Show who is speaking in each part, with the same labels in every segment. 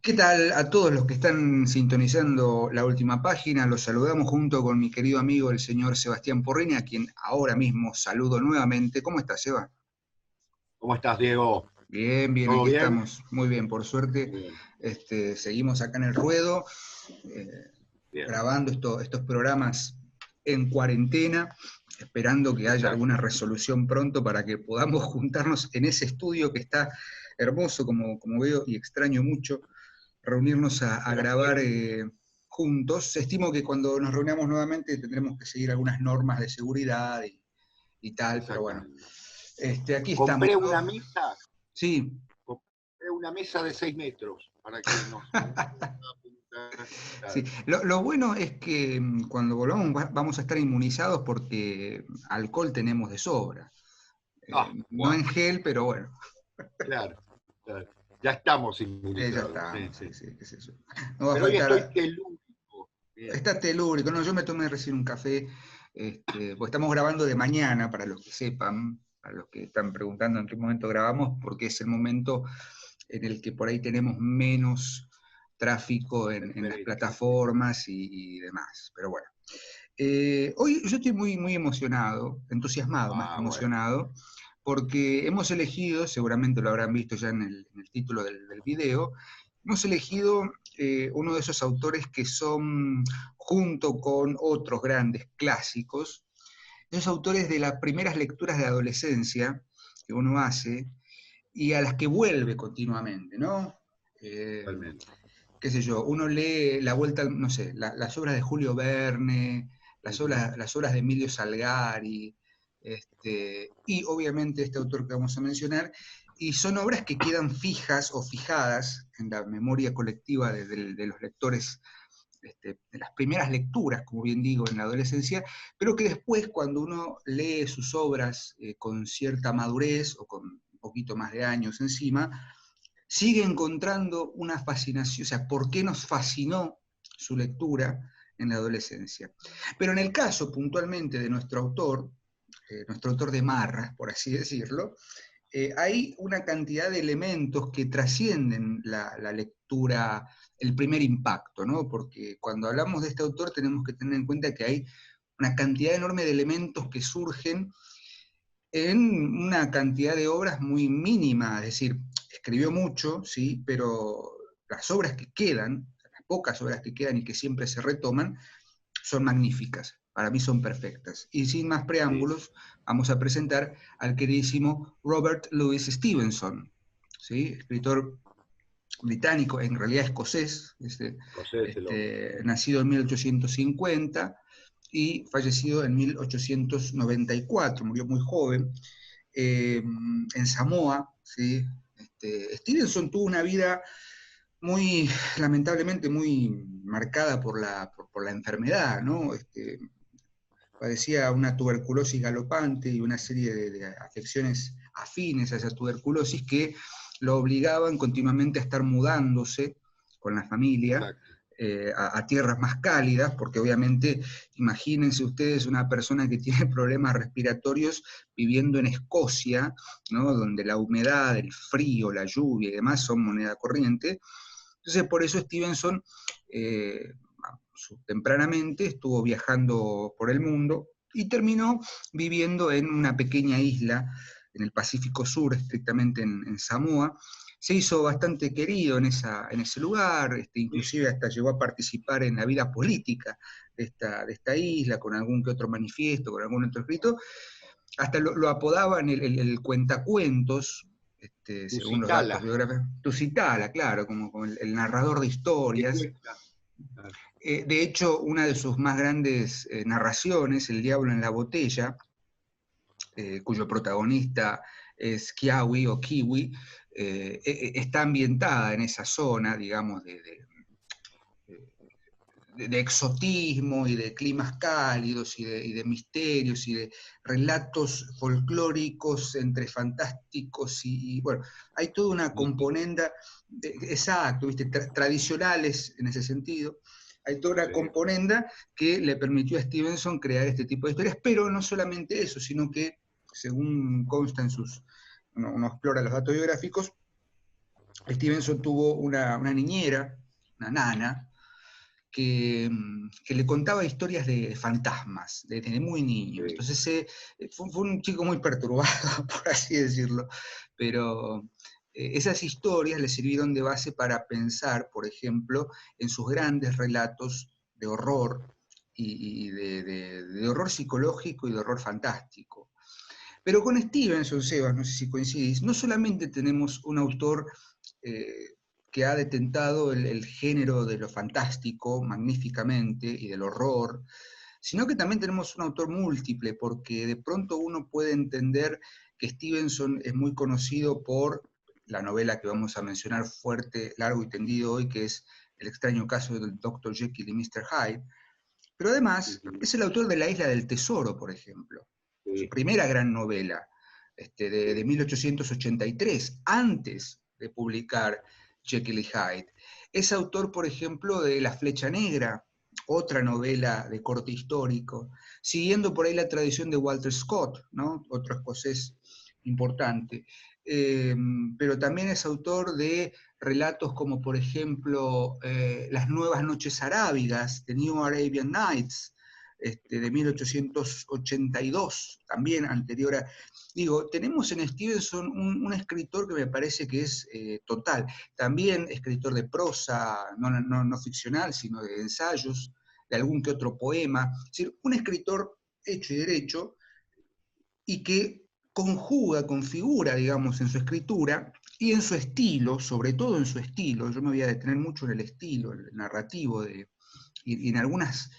Speaker 1: ¿Qué tal a todos los que están sintonizando la última página? Los saludamos junto con mi querido amigo el señor Sebastián Porrini, a quien ahora mismo saludo nuevamente. ¿Cómo estás, Seba?
Speaker 2: ¿Cómo estás, Diego?
Speaker 1: Bien, bien,
Speaker 2: ¿Todo
Speaker 1: aquí
Speaker 2: bien?
Speaker 1: estamos. Muy bien, por suerte.
Speaker 2: Muy bien,
Speaker 1: Seguimos acá en el ruedo, eh,
Speaker 2: bien,
Speaker 1: grabando estos programas en cuarentena, esperando que haya
Speaker 2: exacto.
Speaker 1: alguna resolución pronto para que podamos juntarnos en ese estudio que está hermoso, como veo, y extraño mucho reunirnos a grabar juntos. Estimo que cuando nos reunamos nuevamente tendremos que seguir algunas normas de seguridad y tal, pero bueno,
Speaker 2: Exactamente.
Speaker 1: aquí estamos,
Speaker 2: Compré
Speaker 1: ¿no?
Speaker 2: una mesa,
Speaker 1: Sí.
Speaker 2: compré una mesa de 6 metros para que nos reunamos
Speaker 1: Sí,
Speaker 2: acá.
Speaker 1: lo bueno es que cuando volvamos vamos a estar inmunizados porque alcohol tenemos de sobra. No en
Speaker 2: Bueno,
Speaker 1: gel, pero bueno,
Speaker 2: claro, claro. Ya estamos
Speaker 1: ya
Speaker 2: inmunizados, sí,
Speaker 1: estamos, sí,
Speaker 2: sí.
Speaker 1: sí, qué sé yo. No va a
Speaker 2: Pero hoy estoy
Speaker 1: faltar.
Speaker 2: telúrico. Bien,
Speaker 1: Está telúrico, no, yo me tomé recién un café, pues estamos grabando de mañana, para los que sepan, para los que están preguntando en qué momento grabamos, porque es el momento en el que por ahí tenemos menos tráfico en las
Speaker 2: perfecto.
Speaker 1: plataformas y demás. Pero bueno, hoy yo estoy muy, muy emocionado, entusiasmado más que
Speaker 2: Bueno,
Speaker 1: emocionado, porque hemos elegido, seguramente lo habrán visto ya en el título del video, hemos elegido uno de esos autores que son, junto con otros grandes clásicos, esos autores de las primeras lecturas de adolescencia que uno hace y a las que vuelve continuamente, ¿no? Eh,
Speaker 2: totalmente.
Speaker 1: qué sé yo, uno lee la vuelta, no sé, las obras de Julio Verne,
Speaker 2: Ujú.
Speaker 1: las obras de Emilio Salgari, y obviamente este autor que vamos a mencionar, y son obras que quedan fijas o fijadas en la memoria colectiva de los lectores, de las primeras lecturas, como bien digo, en la adolescencia, pero que después cuando uno lee sus obras con cierta madurez o con un poquito más de años encima, sigue encontrando una fascinación, o sea, ¿por qué nos fascinó su lectura en la adolescencia? Pero en el caso puntualmente de nuestro autor de marras, por así decirlo, hay una cantidad de elementos que trascienden la lectura, el primer impacto, ¿no? Porque cuando hablamos de este autor tenemos que tener en cuenta que hay una cantidad enorme de elementos que surgen en una cantidad de obras muy mínima, es decir, escribió mucho, sí, pero las obras que quedan, las pocas obras que quedan y que siempre se retoman, son magníficas, para mí son perfectas. Y sin más
Speaker 2: Sí,
Speaker 1: preámbulos, vamos a presentar al queridísimo Robert Louis Stevenson, ¿sí? Escritor británico, en realidad escocés,
Speaker 2: José, el hombre.
Speaker 1: nacido en 1850 y fallecido en 1894, murió muy joven, en Samoa, ¿sí? Stevenson tuvo una vida muy, lamentablemente, muy marcada por la enfermedad, ¿no? Padecía una tuberculosis galopante y una serie de afecciones afines a esa tuberculosis que lo obligaban continuamente a estar mudándose con la familia
Speaker 2: Exacto.
Speaker 1: a tierras más cálidas, porque obviamente, imagínense ustedes una persona que tiene problemas respiratorios viviendo en Escocia, ¿no? Donde la humedad, el frío, la lluvia y demás son moneda corriente. Entonces, por eso Stevenson, eh, tempranamente, estuvo viajando por el mundo y terminó viviendo en una pequeña isla en el Pacífico Sur, estrictamente en Samoa. Se hizo bastante querido en ese lugar, inclusive hasta llegó a participar en la vida política de esta isla, con algún que otro manifiesto, con algún otro escrito. Hasta lo apodaban el cuentacuentos, según los datos
Speaker 2: Tusitala.
Speaker 1: biográficos. Tusitala, claro, como el narrador de
Speaker 2: ¿Qué
Speaker 1: historias.
Speaker 2: cuesta? Claro.
Speaker 1: De hecho, una de sus más grandes narraciones, El diablo en la botella, cuyo protagonista es Kiawi o Kiwi, está ambientada en esa zona, digamos, de exotismo y de climas cálidos y de misterios y de relatos folclóricos entre fantásticos bueno, hay toda una componenda, exacto, ¿viste? Tradicionales en ese sentido. Hay toda una
Speaker 2: Sí,
Speaker 1: componenda que le permitió a Stevenson crear este tipo de historias, pero no solamente eso, sino que, según consta en uno explora los datos biográficos, Stevenson tuvo una niñera, una nana, que le contaba historias de fantasmas desde muy niño.
Speaker 2: Sí.
Speaker 1: Entonces fue un chico muy perturbado, por así decirlo, pero esas historias le sirvieron de base para pensar, por ejemplo, en sus grandes relatos de horror y de horror psicológico y de horror fantástico. Pero con Stevenson, Sebas, no sé si coincidís, no solamente tenemos un autor eh, que ha detentado el género de lo fantástico magníficamente y del horror, sino que también tenemos un autor múltiple, porque de pronto uno puede entender que Stevenson es muy conocido por la novela que vamos a mencionar fuerte, largo y tendido hoy, que es El extraño caso del Dr. Jekyll y Mr. Hyde, pero además es el autor de La isla del tesoro, por ejemplo, su
Speaker 2: Sí.
Speaker 1: primera gran novela, de
Speaker 2: Sí.
Speaker 1: 1883, antes de publicar Jekyll y Hyde. Es autor, por ejemplo, de La flecha negra, otra novela de corte histórico, siguiendo por ahí la tradición de Walter Scott, ¿no? Otro escocés importante. Pero también es autor de relatos como, por ejemplo, Las nuevas noches arábigas, The New Arabian Nights, de 1882, también anterior a... Digo, tenemos en Stevenson un escritor que me parece que es total, también escritor de prosa, no ficcional, sino de ensayos, de algún que otro poema, es decir, un escritor hecho y derecho, y que conjuga, configura, digamos, en su escritura y en su estilo, sobre todo en su estilo, yo me voy a detener mucho en el estilo, el narrativo, y en algunas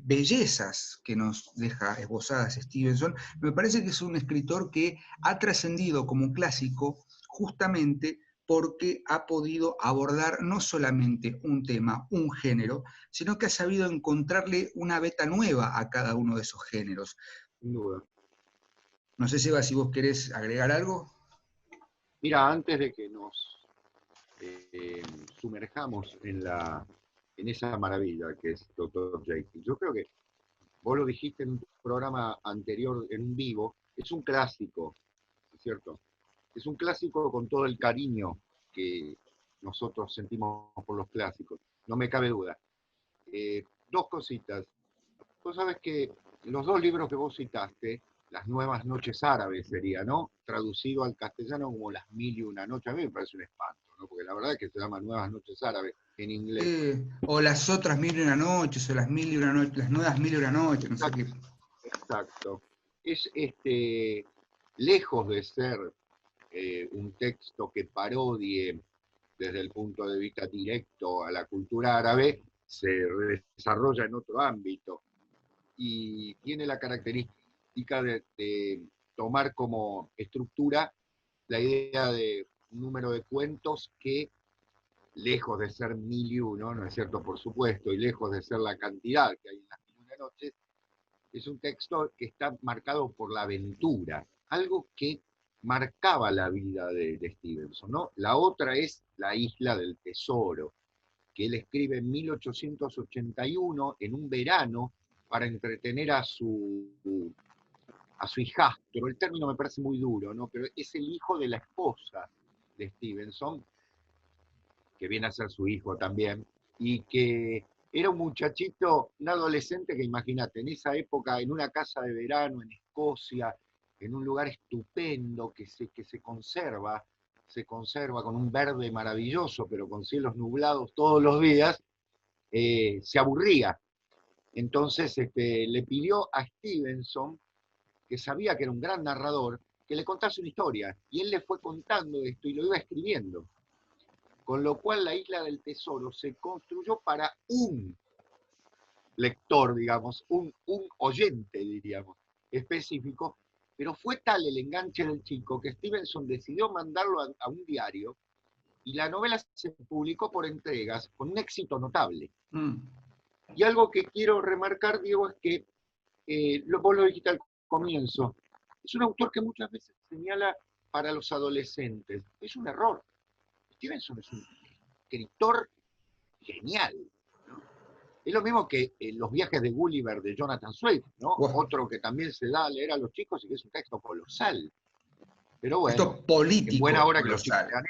Speaker 1: bellezas que nos deja esbozadas Stevenson, me parece que es un escritor que ha trascendido como un clásico justamente porque ha podido abordar no solamente un tema, un género, sino que ha sabido encontrarle una beta nueva a cada uno de esos géneros.
Speaker 2: Sin duda.
Speaker 1: No sé, Seba, si vos querés agregar algo.
Speaker 2: Mira, antes de que nos eh, sumerjamos en esa maravilla que es Dr. Jekyll, yo creo que vos lo dijiste en un programa anterior, en un vivo, es un clásico, ¿es cierto? Es un clásico con todo el cariño que nosotros sentimos por los clásicos, no me cabe duda. Dos cositas. Vos sabés que los dos libros que vos citaste, Las Nuevas Noches Árabes sería, ¿no? Traducido al castellano como Las Mil y Una Noches, a mí me parece un espanto, ¿no? Porque la verdad es que se llama Nuevas Noches Árabes en inglés.
Speaker 1: O las otras mil y una noches, o las mil y una noches, las nuevas mil y una noches, no sé
Speaker 2: Exacto.
Speaker 1: qué.
Speaker 2: Exacto. Es lejos de ser un texto que parodie desde el punto de vista directo a la cultura árabe, se desarrolla en otro ámbito y tiene la característica de tomar como estructura la idea de un número de cuentos que, lejos de ser mil y uno, ¿no es cierto? Por supuesto, y lejos de ser la cantidad que hay en las mil y una noches, es un texto que está marcado por la aventura, algo que marcaba la vida de Stevenson, ¿no? La otra es La isla del tesoro, que él escribe en 1881, en un verano, para entretener a su hijastro. El término me parece muy duro, ¿no? Pero es el hijo de la esposa de Stevenson, que viene a ser su hijo también, y que era un muchachito, un adolescente que imagínate, en esa época, en una casa de verano en Escocia, en un lugar estupendo que se conserva con un verde maravilloso, pero con cielos nublados todos los días, se aburría. Entonces le pidió a Stevenson, que sabía que era un gran narrador, que le contase una historia. Y él le fue contando esto y lo iba escribiendo. Con lo cual la isla del tesoro se construyó para un lector, digamos, un oyente, diríamos, específico, pero fue tal el enganche del chico que Stevenson decidió mandarlo a un diario y la novela se publicó por entregas con un éxito notable.
Speaker 1: Mm.
Speaker 2: Y algo que quiero remarcar, Diego, es que vos lo dijiste al comienzo, es un autor que muchas veces señala para los adolescentes. Es un error. Stevenson es un escritor genial. ¿No? Es lo mismo que Los viajes de Gulliver de Jonathan Swift, ¿no?
Speaker 1: Wow.
Speaker 2: Otro que también se da a leer a los chicos y que es un texto colosal. Pero bueno,
Speaker 1: Esto
Speaker 2: en buena
Speaker 1: político
Speaker 2: hora que los chicos
Speaker 1: colosal.
Speaker 2: lean.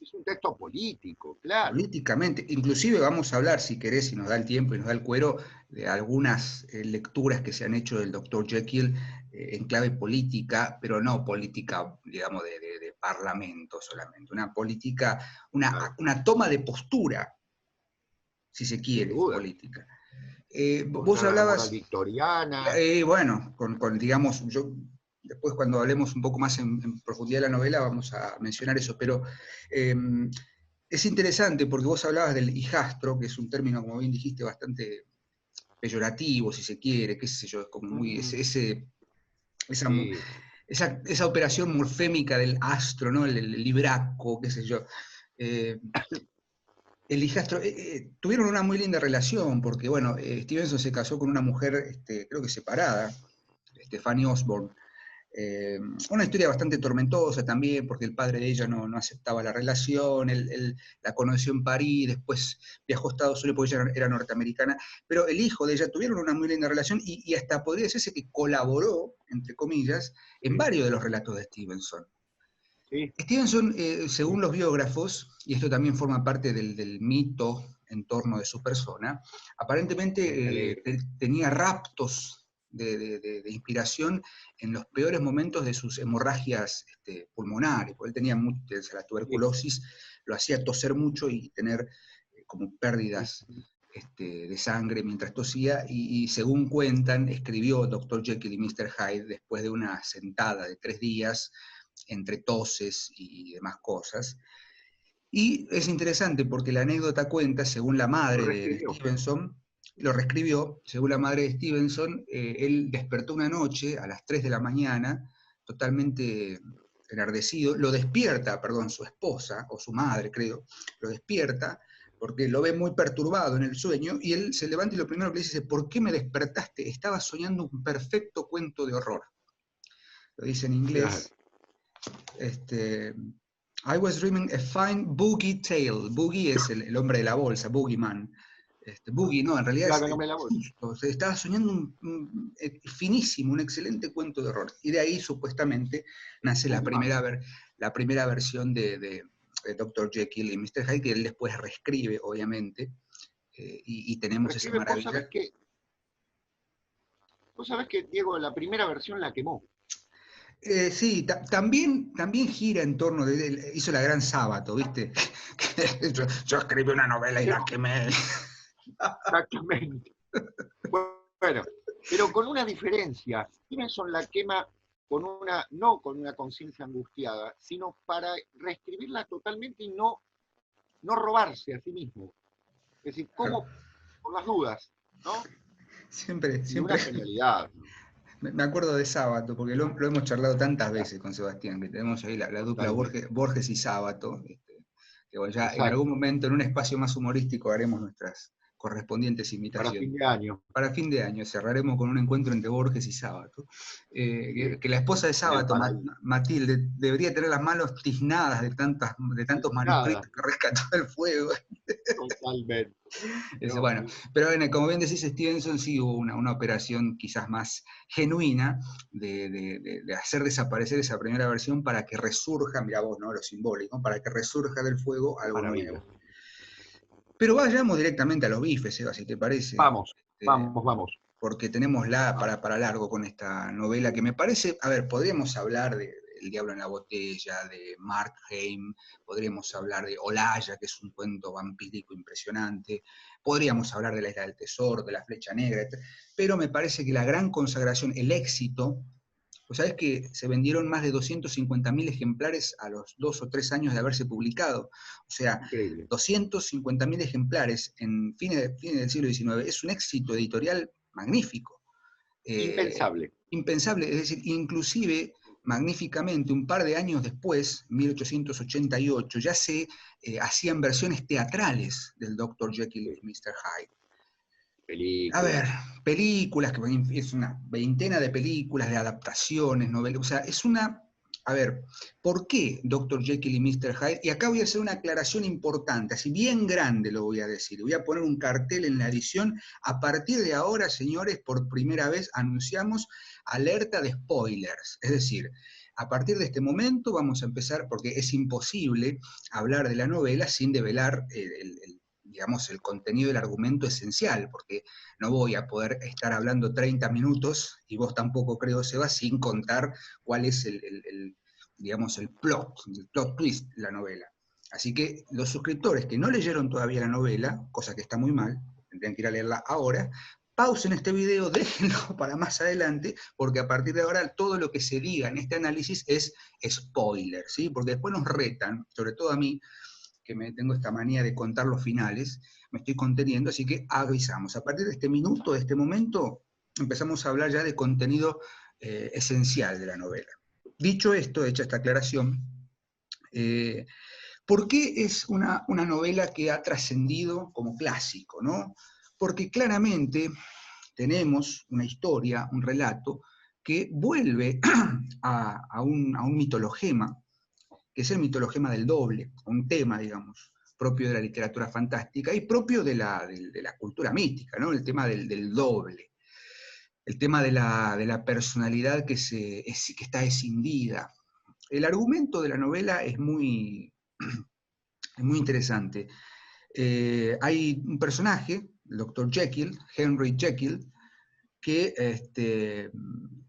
Speaker 2: Es un texto político, claro.
Speaker 1: políticamente. Inclusive vamos a hablar, si querés, si nos da el tiempo y nos da el cuero, de algunas lecturas que se han hecho del Dr. Jekyll en clave política, pero no política, digamos, de parlamento solamente, una política,
Speaker 2: Claro.
Speaker 1: una toma de postura, si se
Speaker 2: Sin
Speaker 1: quiere,
Speaker 2: duda.
Speaker 1: política. Vos
Speaker 2: Contra la moral
Speaker 1: hablabas,
Speaker 2: victoriana.
Speaker 1: bueno, digamos, yo después cuando hablemos un poco más en profundidad de la novela vamos a mencionar eso, pero eh, es interesante porque vos hablabas del hijastro, que es un término, como bien dijiste, bastante peyorativo, si se quiere, qué sé yo, es como muy, esa,
Speaker 2: Sí,
Speaker 1: esa operación morfémica del astro, ¿no? El libraco, qué sé yo. Eh, el hijastro, tuvieron una muy linda relación, porque bueno, Stevenson se casó con una mujer, creo que separada, Fanny Osborne. Eh, una historia bastante tormentosa también, porque el padre de ella no aceptaba la relación, él la conoció en París, después viajó a Estados Unidos porque ella era norteamericana, pero el hijo de ella tuvieron una muy linda relación y hasta podría decirse que colaboró, entre comillas, en
Speaker 2: sí,
Speaker 1: varios de los relatos de Stevenson.
Speaker 2: sí,
Speaker 1: Stevenson, según
Speaker 2: sí,
Speaker 1: los biógrafos, y esto también forma parte del mito en torno de su persona,
Speaker 2: me
Speaker 1: aparentemente
Speaker 2: alegro.
Speaker 1: tenía raptos de inspiración en los peores momentos de sus hemorragias pulmonares, porque él tenía la
Speaker 2: Sí,
Speaker 1: tuberculosis, lo hacía toser mucho y tener como
Speaker 2: sí.
Speaker 1: pérdidas de sangre mientras tosía, y según cuentan, escribió Dr. Jekyll y Mr. Hyde después de una sentada de 3 días, entre toses y demás cosas. Y es interesante porque la anécdota cuenta, según la
Speaker 2: Lo
Speaker 1: madre de
Speaker 2: reescribió.
Speaker 1: Stevenson, lo reescribió, según la madre de Stevenson, él despertó una noche a las 3 de la mañana, totalmente enardecido, lo despierta, perdón, su esposa, o su madre creo, lo despierta, porque lo ve muy perturbado en el sueño, y él se levanta y lo primero que le dice es, ¿por qué me despertaste? Estaba soñando un perfecto cuento de horror. Lo dice en
Speaker 2: Claro.
Speaker 1: inglés, I was dreaming a fine boogie tale. Boogie es el hombre de la bolsa, boogeyman. Boogie, no, en realidad es
Speaker 2: Claro, no me la voy.
Speaker 1: justo. O sea, estaba soñando finísimo, un excelente cuento de horror. Y de ahí, supuestamente, nace
Speaker 2: Boogeyman.
Speaker 1: la primera versión de Dr. Jekyll y Mr. Hyde, que él después reescribe, obviamente, y tenemos esa
Speaker 2: Reescribe,
Speaker 1: maravilla.
Speaker 2: vos sabés que, Diego, la primera versión la quemó.
Speaker 1: Sí, también gira en torno hizo la Gran Sábato, ¿viste? Yo escribí una novela y la quemé.
Speaker 2: Exactamente. Bueno, pero con una diferencia. Stevenson la quema no con una conciencia angustiada, sino para reescribirla totalmente y no robarse a sí mismo. Es decir, ¿cómo? Por las dudas, ¿no?
Speaker 1: Siempre,
Speaker 2: Y
Speaker 1: siempre
Speaker 2: una genialidad, ¿no?
Speaker 1: me acuerdo de Sábato, porque lo hemos charlado tantas veces con Sebastián, que tenemos ahí la dupla
Speaker 2: Totalmente.
Speaker 1: Borges y Sábato, que bueno, ya en algún
Speaker 2: Exacto.
Speaker 1: momento, en un espacio más humorístico, haremos nuestras correspondientes
Speaker 2: Para
Speaker 1: imitaciones.
Speaker 2: fin de año.
Speaker 1: Para fin de año cerraremos con un encuentro entre Borges y Sábato.
Speaker 2: Sí,
Speaker 1: Que la esposa de
Speaker 2: en el
Speaker 1: Sábato,
Speaker 2: paraíso.
Speaker 1: Matilde, debería tener las manos tiznadas de tantos
Speaker 2: Nada,
Speaker 1: manuscritos que rescató del fuego.
Speaker 2: totalmente. No,
Speaker 1: Bueno, pero bueno, como bien decís, Stevenson sí hubo una operación quizás más genuina de hacer desaparecer esa primera versión para que resurja, mira vos, ¿no? Lo simbólico, para que resurja del fuego
Speaker 2: qué
Speaker 1: algo
Speaker 2: maravilla.
Speaker 1: nuevo. Pero vayamos directamente a los bifes, Eva, si te parece.
Speaker 2: Vamos,
Speaker 1: Este,
Speaker 2: vamos, vamos,
Speaker 1: porque tenemos
Speaker 2: vamos.
Speaker 1: para largo con esta novela que me parece, a ver, podríamos hablar de El Diablo en la Botella, de Markheim, podríamos hablar de Olaya, que es un cuento vampírico impresionante, podríamos hablar de La Isla del Tesoro, de La Flecha Negra, pero me parece que la gran consagración, el éxito, pues sabes que se vendieron más de 250.000 ejemplares a los 2 o 3 años de haberse publicado. O sea,
Speaker 2: Increíble.
Speaker 1: 250.000 ejemplares en fines del siglo XIX es un éxito editorial magnífico, eh,
Speaker 2: Impensable.
Speaker 1: impensable, es decir, inclusive magníficamente un par de años después, 1888, ya se hacían versiones teatrales del Dr. Jekyll
Speaker 2: Sí.
Speaker 1: y Mr. Hyde. A ver,
Speaker 2: Películas.
Speaker 1: películas, que es una veintena de películas, de adaptaciones, novelas, o sea, a ver, ¿por qué Dr. Jekyll y Mr. Hyde? Y acá voy a hacer una aclaración importante, así bien grande lo voy a decir, voy a poner un cartel en la edición, a partir de ahora, señores, por primera vez anunciamos alerta de spoilers, es decir, A partir de este momento vamos a empezar, porque es imposible hablar de la novela sin develar digamos, el contenido del argumento esencial, porque no voy a poder estar hablando 30 minutos, y vos tampoco, creo, Seba, sin contar cuál es digamos, el plot twist de la novela. Así que los suscriptores que no leyeron todavía la novela, cosa que está muy mal, tendrían que ir a leerla ahora, pausen este video, déjenlo para más adelante, porque a partir de ahora todo lo que se diga en este análisis es spoiler, ¿sí? Porque después nos retan, sobre todo a mí, que me tengo esta manía de contar los finales, me estoy conteniendo, así que avisamos. A partir de este minuto, de este momento, empezamos a hablar ya de contenido esencial de la novela. Dicho esto, hecha esta aclaración, ¿por qué es una novela que ha trascendido como clásico, ¿no? Porque claramente tenemos una historia, un relato, que vuelve a un mitologema, que es el mitologema del doble, un tema, digamos, propio de la literatura fantástica y propio de la cultura mística, ¿no? El tema del doble, el tema de la personalidad que está escindida. El argumento de la novela es muy interesante. Hay un personaje, el Dr. Jekyll, Henry Jekyll, que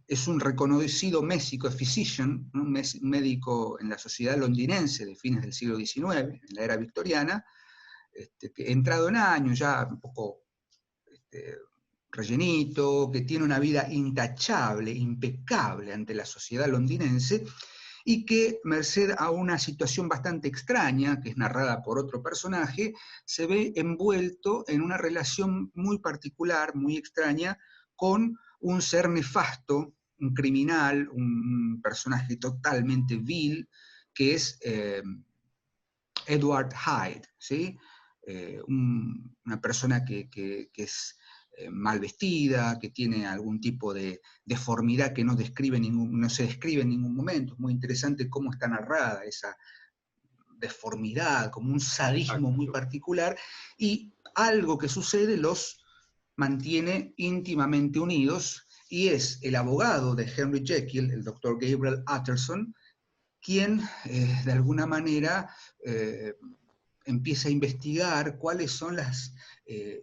Speaker 1: es un reconocido médico, physician, un médico en la sociedad londinense de fines del siglo XIX, en la era victoriana, que entrado en años, ya un poco rellenito, que tiene una vida intachable, impecable ante la sociedad londinense, y que, merced a una situación bastante extraña, que es narrada por otro personaje, se ve envuelto en una relación muy particular, muy extraña, con un ser nefasto, un criminal, un personaje totalmente vil, que es Edward Hyde, ¿sí? Una persona que es mal vestida, que tiene algún tipo de deformidad que no se describe en ningún momento. Es muy interesante cómo está narrada esa deformidad, como un sadismo muy particular, y algo que sucede los mantiene íntimamente unidos, y es el abogado de Henry Jekyll, el doctor Gabriel Utterson, quien de alguna manera empieza a investigar cuáles son las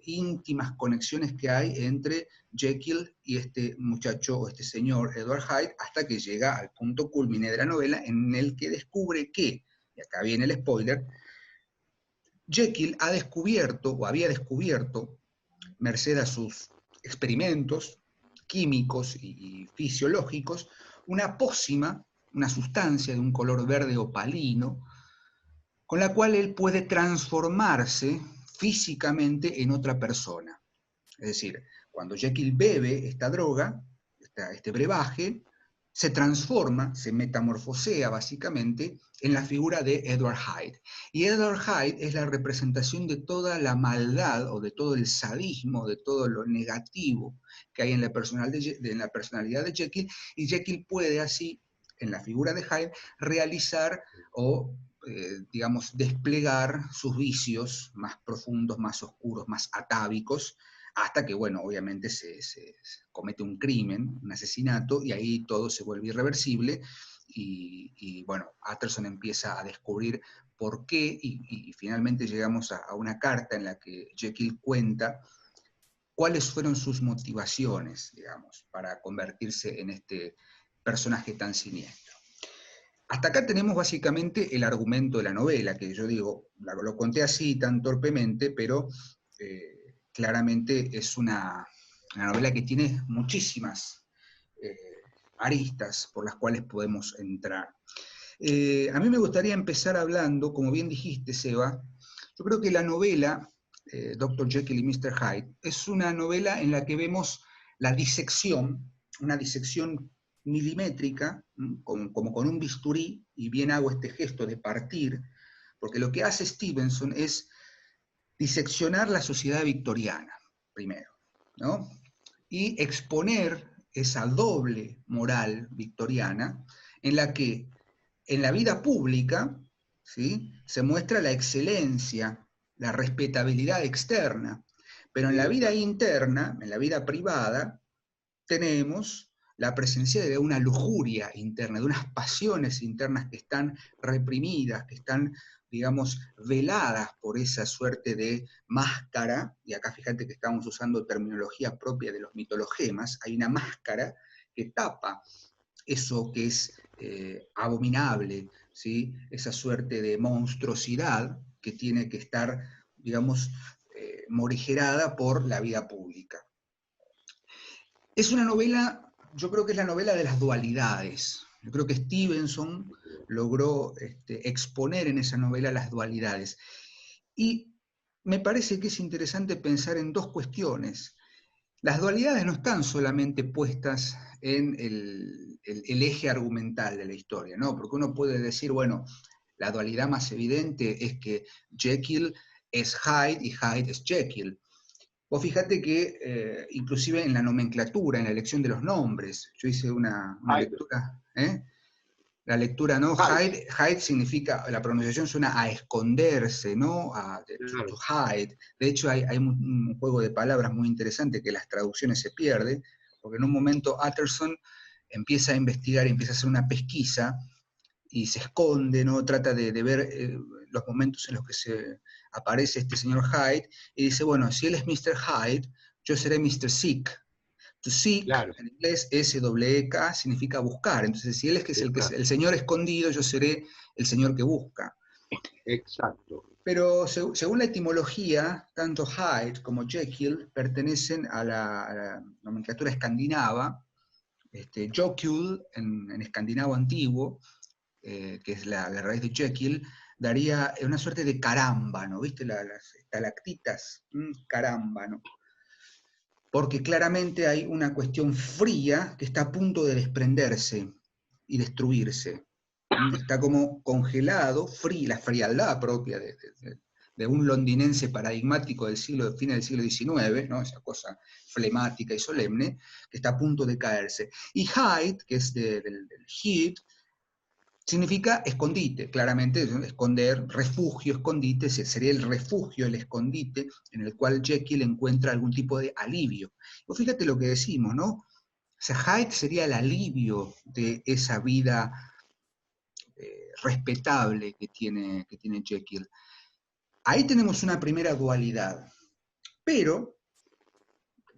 Speaker 1: íntimas conexiones que hay entre Jekyll y este muchacho, o este señor Edward Hyde, hasta que llega al punto culmine de la novela, en el que descubre que, y acá viene el spoiler, Jekyll ha descubierto, o había descubierto, merced a sus experimentos químicos y fisiológicos, una pócima, una sustancia de un color verde opalino, con la cual él puede transformarse físicamente en otra persona. Es decir, cuando Jekyll bebe esta droga, este brebaje, se transforma, se metamorfosea básicamente en la figura de Edward Hyde. Y Edward Hyde es la representación de toda la maldad, o de todo el sadismo, de todo lo negativo que hay en la personalidad de Jekyll, y Jekyll puede así, en la figura de Hyde, realizar o digamos, desplegar sus vicios más profundos, más oscuros, más atávicos, hasta que, bueno, obviamente se comete un crimen, un asesinato, y ahí todo se vuelve irreversible, y bueno, Utterson empieza a descubrir por qué, y finalmente llegamos a una carta en la que Jekyll cuenta cuáles fueron sus motivaciones, digamos, para convertirse en este personaje tan siniestro. Hasta acá tenemos básicamente el argumento de la novela, que yo digo, lo conté así tan torpemente, pero claramente es una novela que tiene muchísimas aristas por las cuales podemos entrar. A mí me gustaría empezar hablando, como bien dijiste, Seba, yo creo que la novela, Dr. Jekyll y Mr. Hyde, es una novela en la que vemos la disección, una disección milimétrica, como con un bisturí, y bien hago este gesto de partir, porque lo que hace Stevenson es diseccionar la sociedad victoriana, primero, ¿no? Y exponer esa doble moral victoriana, en la que en la vida pública, ¿sí?, se muestra la excelencia, la respetabilidad externa, pero en la vida interna, en la vida privada, tenemos la presencia de una lujuria interna, de unas pasiones internas que están reprimidas, que están, digamos, veladas por esa suerte de máscara, y acá fíjate que estamos usando terminología propia de los mitologemas, hay una máscara que tapa eso que es abominable, ¿sí? Esa suerte de monstruosidad que tiene que estar, digamos, morigerada por la vida pública. Es una novela, yo creo que es la novela de las dualidades. Yo creo que Stevenson logró exponer en esa novela las dualidades. Y me parece que es interesante pensar en dos cuestiones. Las dualidades no están solamente puestas en el eje argumental de la historia, ¿no? Porque uno puede decir, bueno, la dualidad más evidente es que Jekyll es Hyde y Hyde es Jekyll. Vos fíjate que inclusive en la nomenclatura, en la elección de los nombres, yo hice una lectura, la lectura, ¿no? Hide significa, la pronunciación suena a esconderse, ¿no? To hide. De hecho, hay un juego de palabras muy interesante que las traducciones se pierden, porque en un momento Utterson empieza a investigar y empieza a hacer una pesquisa y se esconde, ¿no? Trata de ver los momentos en los que se aparece este señor Hyde y dice, bueno, si él es Mr. Hyde, yo seré Mr. Sick. To seek, claro. En inglés, S-E-K, significa buscar. Entonces, si él es, que es el señor escondido, yo seré el señor que busca.
Speaker 2: Exacto.
Speaker 1: Pero según la etimología, tanto Hyde como Jekyll pertenecen a la nomenclatura escandinava. Jokyll, en escandinavo antiguo, que es la raíz de Jekyll, daría una suerte de carámbano, ¿viste? Las estalactitas, carámbano. Porque claramente hay una cuestión fría que está a punto de desprenderse y destruirse. Está como congelado, la frialdad propia de un londinense paradigmático del fin del siglo XIX, ¿no? Esa cosa flemática y solemne, que está a punto de caerse. Y Hyde, que es del Heat, significa escondite, claramente, esconder, refugio, escondite, sería el refugio, el escondite, en el cual Jekyll encuentra algún tipo de alivio. Y fíjate lo que decimos, ¿no? O sea, Hyde sería el alivio de esa vida respetable que tiene Jekyll. Ahí tenemos una primera dualidad, pero,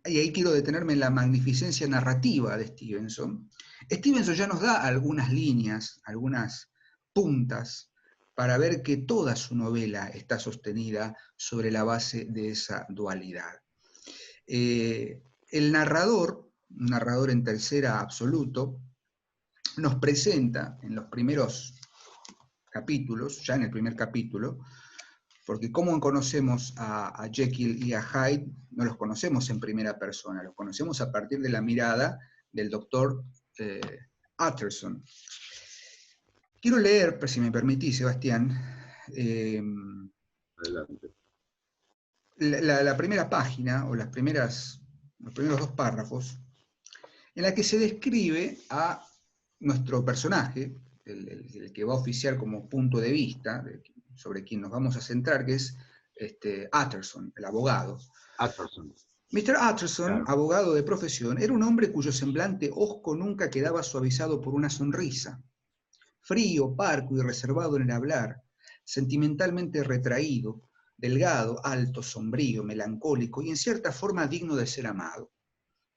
Speaker 1: y ahí quiero detenerme en la magnificencia narrativa de Stevenson, Stevenson ya nos da algunas líneas, algunas puntas, para ver que toda su novela está sostenida sobre la base de esa dualidad. El narrador, un narrador en tercera absoluto, nos presenta en los primeros capítulos, ya en el primer capítulo, porque ¿cómo conocemos a Jekyll y a Hyde? No los conocemos en primera persona, los conocemos a partir de la mirada del doctor Utterson. Quiero leer, si me permitís, Sebastián,
Speaker 2: adelante.
Speaker 1: La primera página, o los primeros dos párrafos, en la que se describe a nuestro personaje, el que va a oficiar como punto de vista, sobre quien nos vamos a centrar, que es Utterson, el abogado.
Speaker 2: Utterson.
Speaker 1: Mr. Utterson, claro, abogado de profesión, era un hombre cuyo semblante hosco nunca quedaba suavizado por una sonrisa. Frío, parco y reservado en el hablar, sentimentalmente retraído, delgado, alto, sombrío, melancólico y en cierta forma digno de ser amado.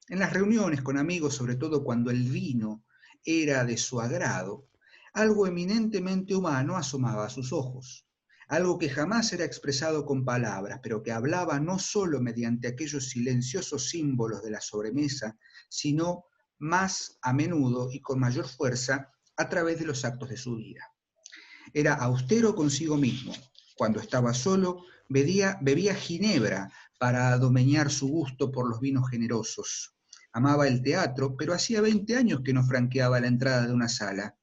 Speaker 1: En las reuniones con amigos, sobre todo cuando el vino era de su agrado, algo eminentemente humano asomaba a sus ojos, algo que jamás era expresado con palabras, pero que hablaba no solo mediante aquellos silenciosos símbolos de la sobremesa, sino más a menudo y con mayor fuerza a través de los actos de su vida. Era austero consigo mismo. Cuando estaba solo, bebía ginebra para adomeñar su gusto por los vinos generosos. Amaba el teatro, pero hacía 20 años que no franqueaba la entrada de una sala.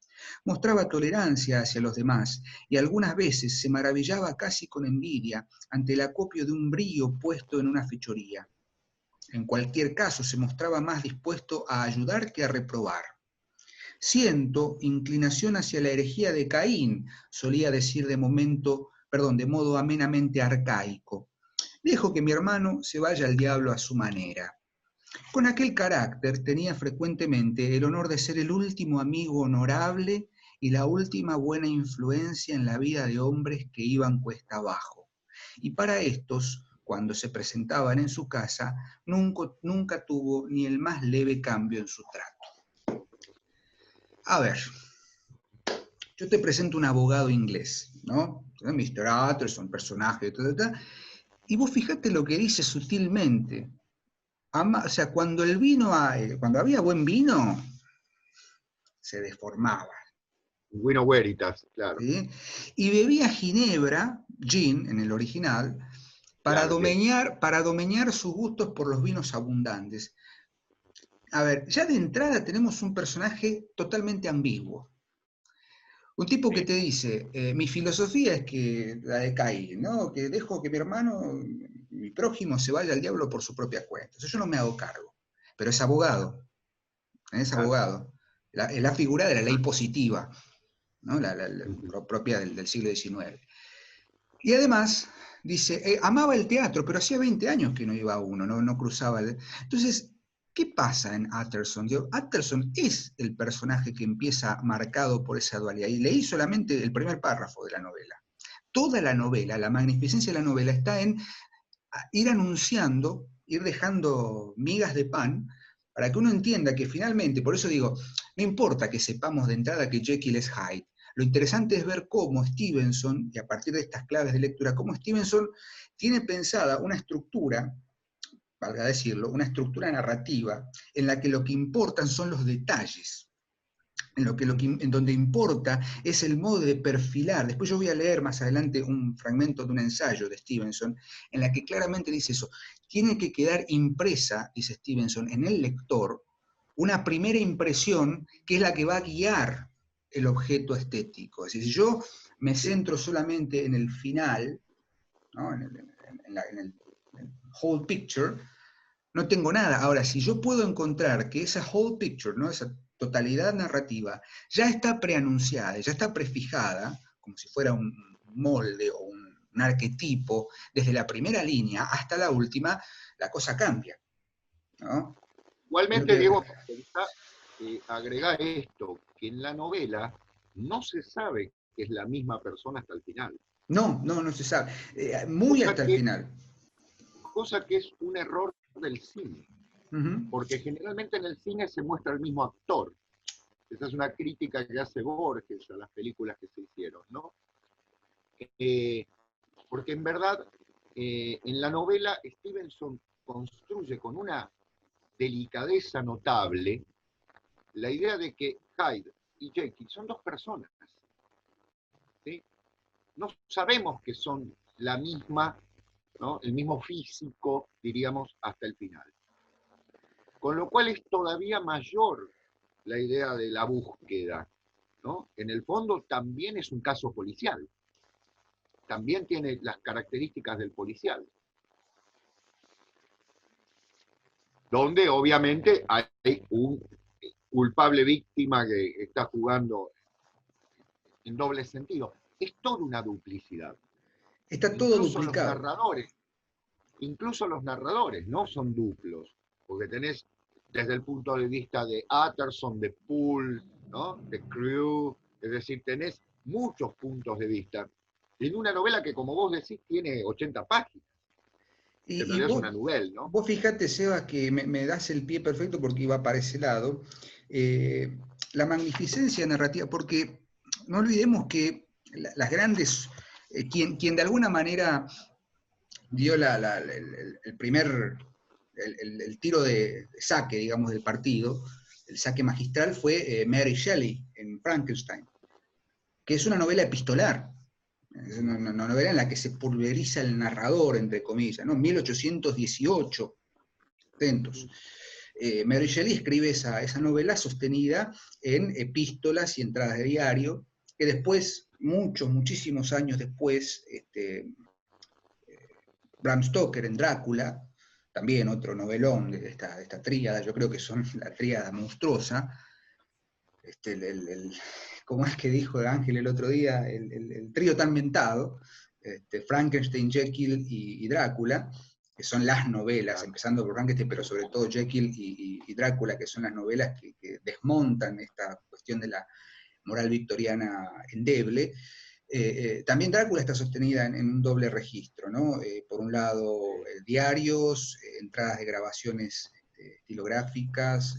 Speaker 1: Mostraba tolerancia hacia los demás y algunas veces se maravillaba casi con envidia ante el acopio de un brío puesto en una fechoría. En cualquier caso, se mostraba más dispuesto a ayudar que a reprobar. Siento inclinación hacia la herejía de Caín, solía decir de modo amenamente arcaico. Dejo que mi hermano se vaya al diablo a su manera. Con aquel carácter tenía frecuentemente el honor de ser el último amigo honorable y la última buena influencia en la vida de hombres que iban cuesta abajo. Y para estos, cuando se presentaban en su casa, nunca tuvo ni el más leve cambio en su trato. A ver, yo te presento un abogado inglés, ¿no? Mr. Utterson, personaje, y vos fíjate lo que dice sutilmente. O sea, cuando había buen vino, se deformaba.
Speaker 2: Bueno Veritas, claro.
Speaker 1: ¿Sí? Y bebía ginebra, gin en el original,
Speaker 2: Claro que
Speaker 1: para domeñar sus gustos por los vinos abundantes. A ver, ya de entrada tenemos un personaje totalmente ambiguo. Un tipo que
Speaker 2: sí.
Speaker 1: te dice, mi filosofía es que la de Caín, ¿no? Que dejo que mi hermano, mi prójimo, se vaya al diablo por su propia cuenta. Entonces yo no me hago cargo. Pero es abogado, es
Speaker 2: Claro.
Speaker 1: abogado. Es la figura de la ley positiva, ¿no? La propia del siglo XIX. Y además, dice, amaba el teatro, pero hacía 20 años que no iba a uno, no cruzaba. Entonces, ¿qué pasa en Utterson? Digo, Utterson es el personaje que empieza marcado por esa dualidad. Y leí solamente el primer párrafo de la novela. Toda la novela, la magnificencia de la novela está en ir anunciando, ir dejando migas de pan para que uno entienda que finalmente, por eso digo, no importa que sepamos de entrada que Jekyll es Hyde, lo interesante es ver cómo Stevenson, y a partir de estas claves de lectura, cómo Stevenson tiene pensada una estructura, valga decirlo, una estructura narrativa en la que lo que importan son los detalles, en donde importa es el modo de perfilar. Después yo voy a leer más adelante un fragmento de un ensayo de Stevenson en la que claramente dice eso. Tiene que quedar impresa, dice Stevenson, en el lector una primera impresión que es la que va a guiar el objeto estético. Es decir, si yo me centro solamente en el final, ¿no? En el whole picture, no tengo nada. Ahora, si yo puedo encontrar que esa whole picture, ¿no? Esa totalidad narrativa, ya está preanunciada, ya está prefijada, como si fuera un molde o un arquetipo, desde la primera línea hasta la última, la cosa cambia, ¿no? Es lo
Speaker 2: Igualmente,
Speaker 1: que...
Speaker 2: Diego, agrega esto, que en la novela no se sabe que es la misma persona hasta el final.
Speaker 1: No se sabe. Muy
Speaker 2: Cosa
Speaker 1: hasta el
Speaker 2: que,
Speaker 1: final.
Speaker 2: cosa que es un error del cine,
Speaker 1: Uh -huh.
Speaker 2: porque generalmente en el cine se muestra el mismo actor. Esa es una crítica que hace Borges a las películas que se hicieron, ¿no? Eh, porque en verdad, en la novela Stevenson construye con una delicadeza notable la idea de que Hyde y Jekyll son dos personas. ¿Sí? No sabemos que son la misma, ¿no? El mismo físico, diríamos, hasta el final. Con lo cual es todavía mayor la idea de la búsqueda, ¿no? En el fondo también es un caso policial, también tiene las características del policial, donde obviamente hay un culpable víctima que está jugando en doble sentido. Es toda una duplicidad.
Speaker 1: Está todo
Speaker 2: Incluso los
Speaker 1: duplicado.
Speaker 2: narradores, incluso los narradores no son duplos, porque tenés desde el punto de vista de Utterson, de Poole, ¿no? De Crew, es decir, tenés muchos puntos de vista en una novela que, como vos decís, tiene 80 páginas. En
Speaker 1: Y
Speaker 2: realidad es una novela, ¿no?
Speaker 1: vos fijate, Sebas, que me das el pie perfecto porque iba para ese lado. La magnificencia narrativa, porque no olvidemos que las grandes, quien de alguna manera dio el primer, el tiro de saque, digamos, del partido, el saque magistral fue Mary Shelley en Frankenstein, que es una novela epistolar. Es una novela en la que se pulveriza el narrador, entre comillas, ¿no? 1818, atentos. Mary Shelley escribe esa novela sostenida en epístolas y entradas de diario, que después, muchísimos años después, Bram Stoker en Drácula, también otro novelón de esta tríada, yo creo que son la tríada monstruosa, ¿cómo es que dijo Ángel el otro día? El trío tan mentado, Frankenstein, Jekyll y Drácula, que son las novelas, empezando por Frankenstein, pero sobre todo Jekyll y Drácula, que son las novelas que desmontan esta cuestión de la moral victoriana endeble. También Drácula está sostenida en un doble registro, ¿no? Por un lado, diarios, entradas de grabaciones estilográficas,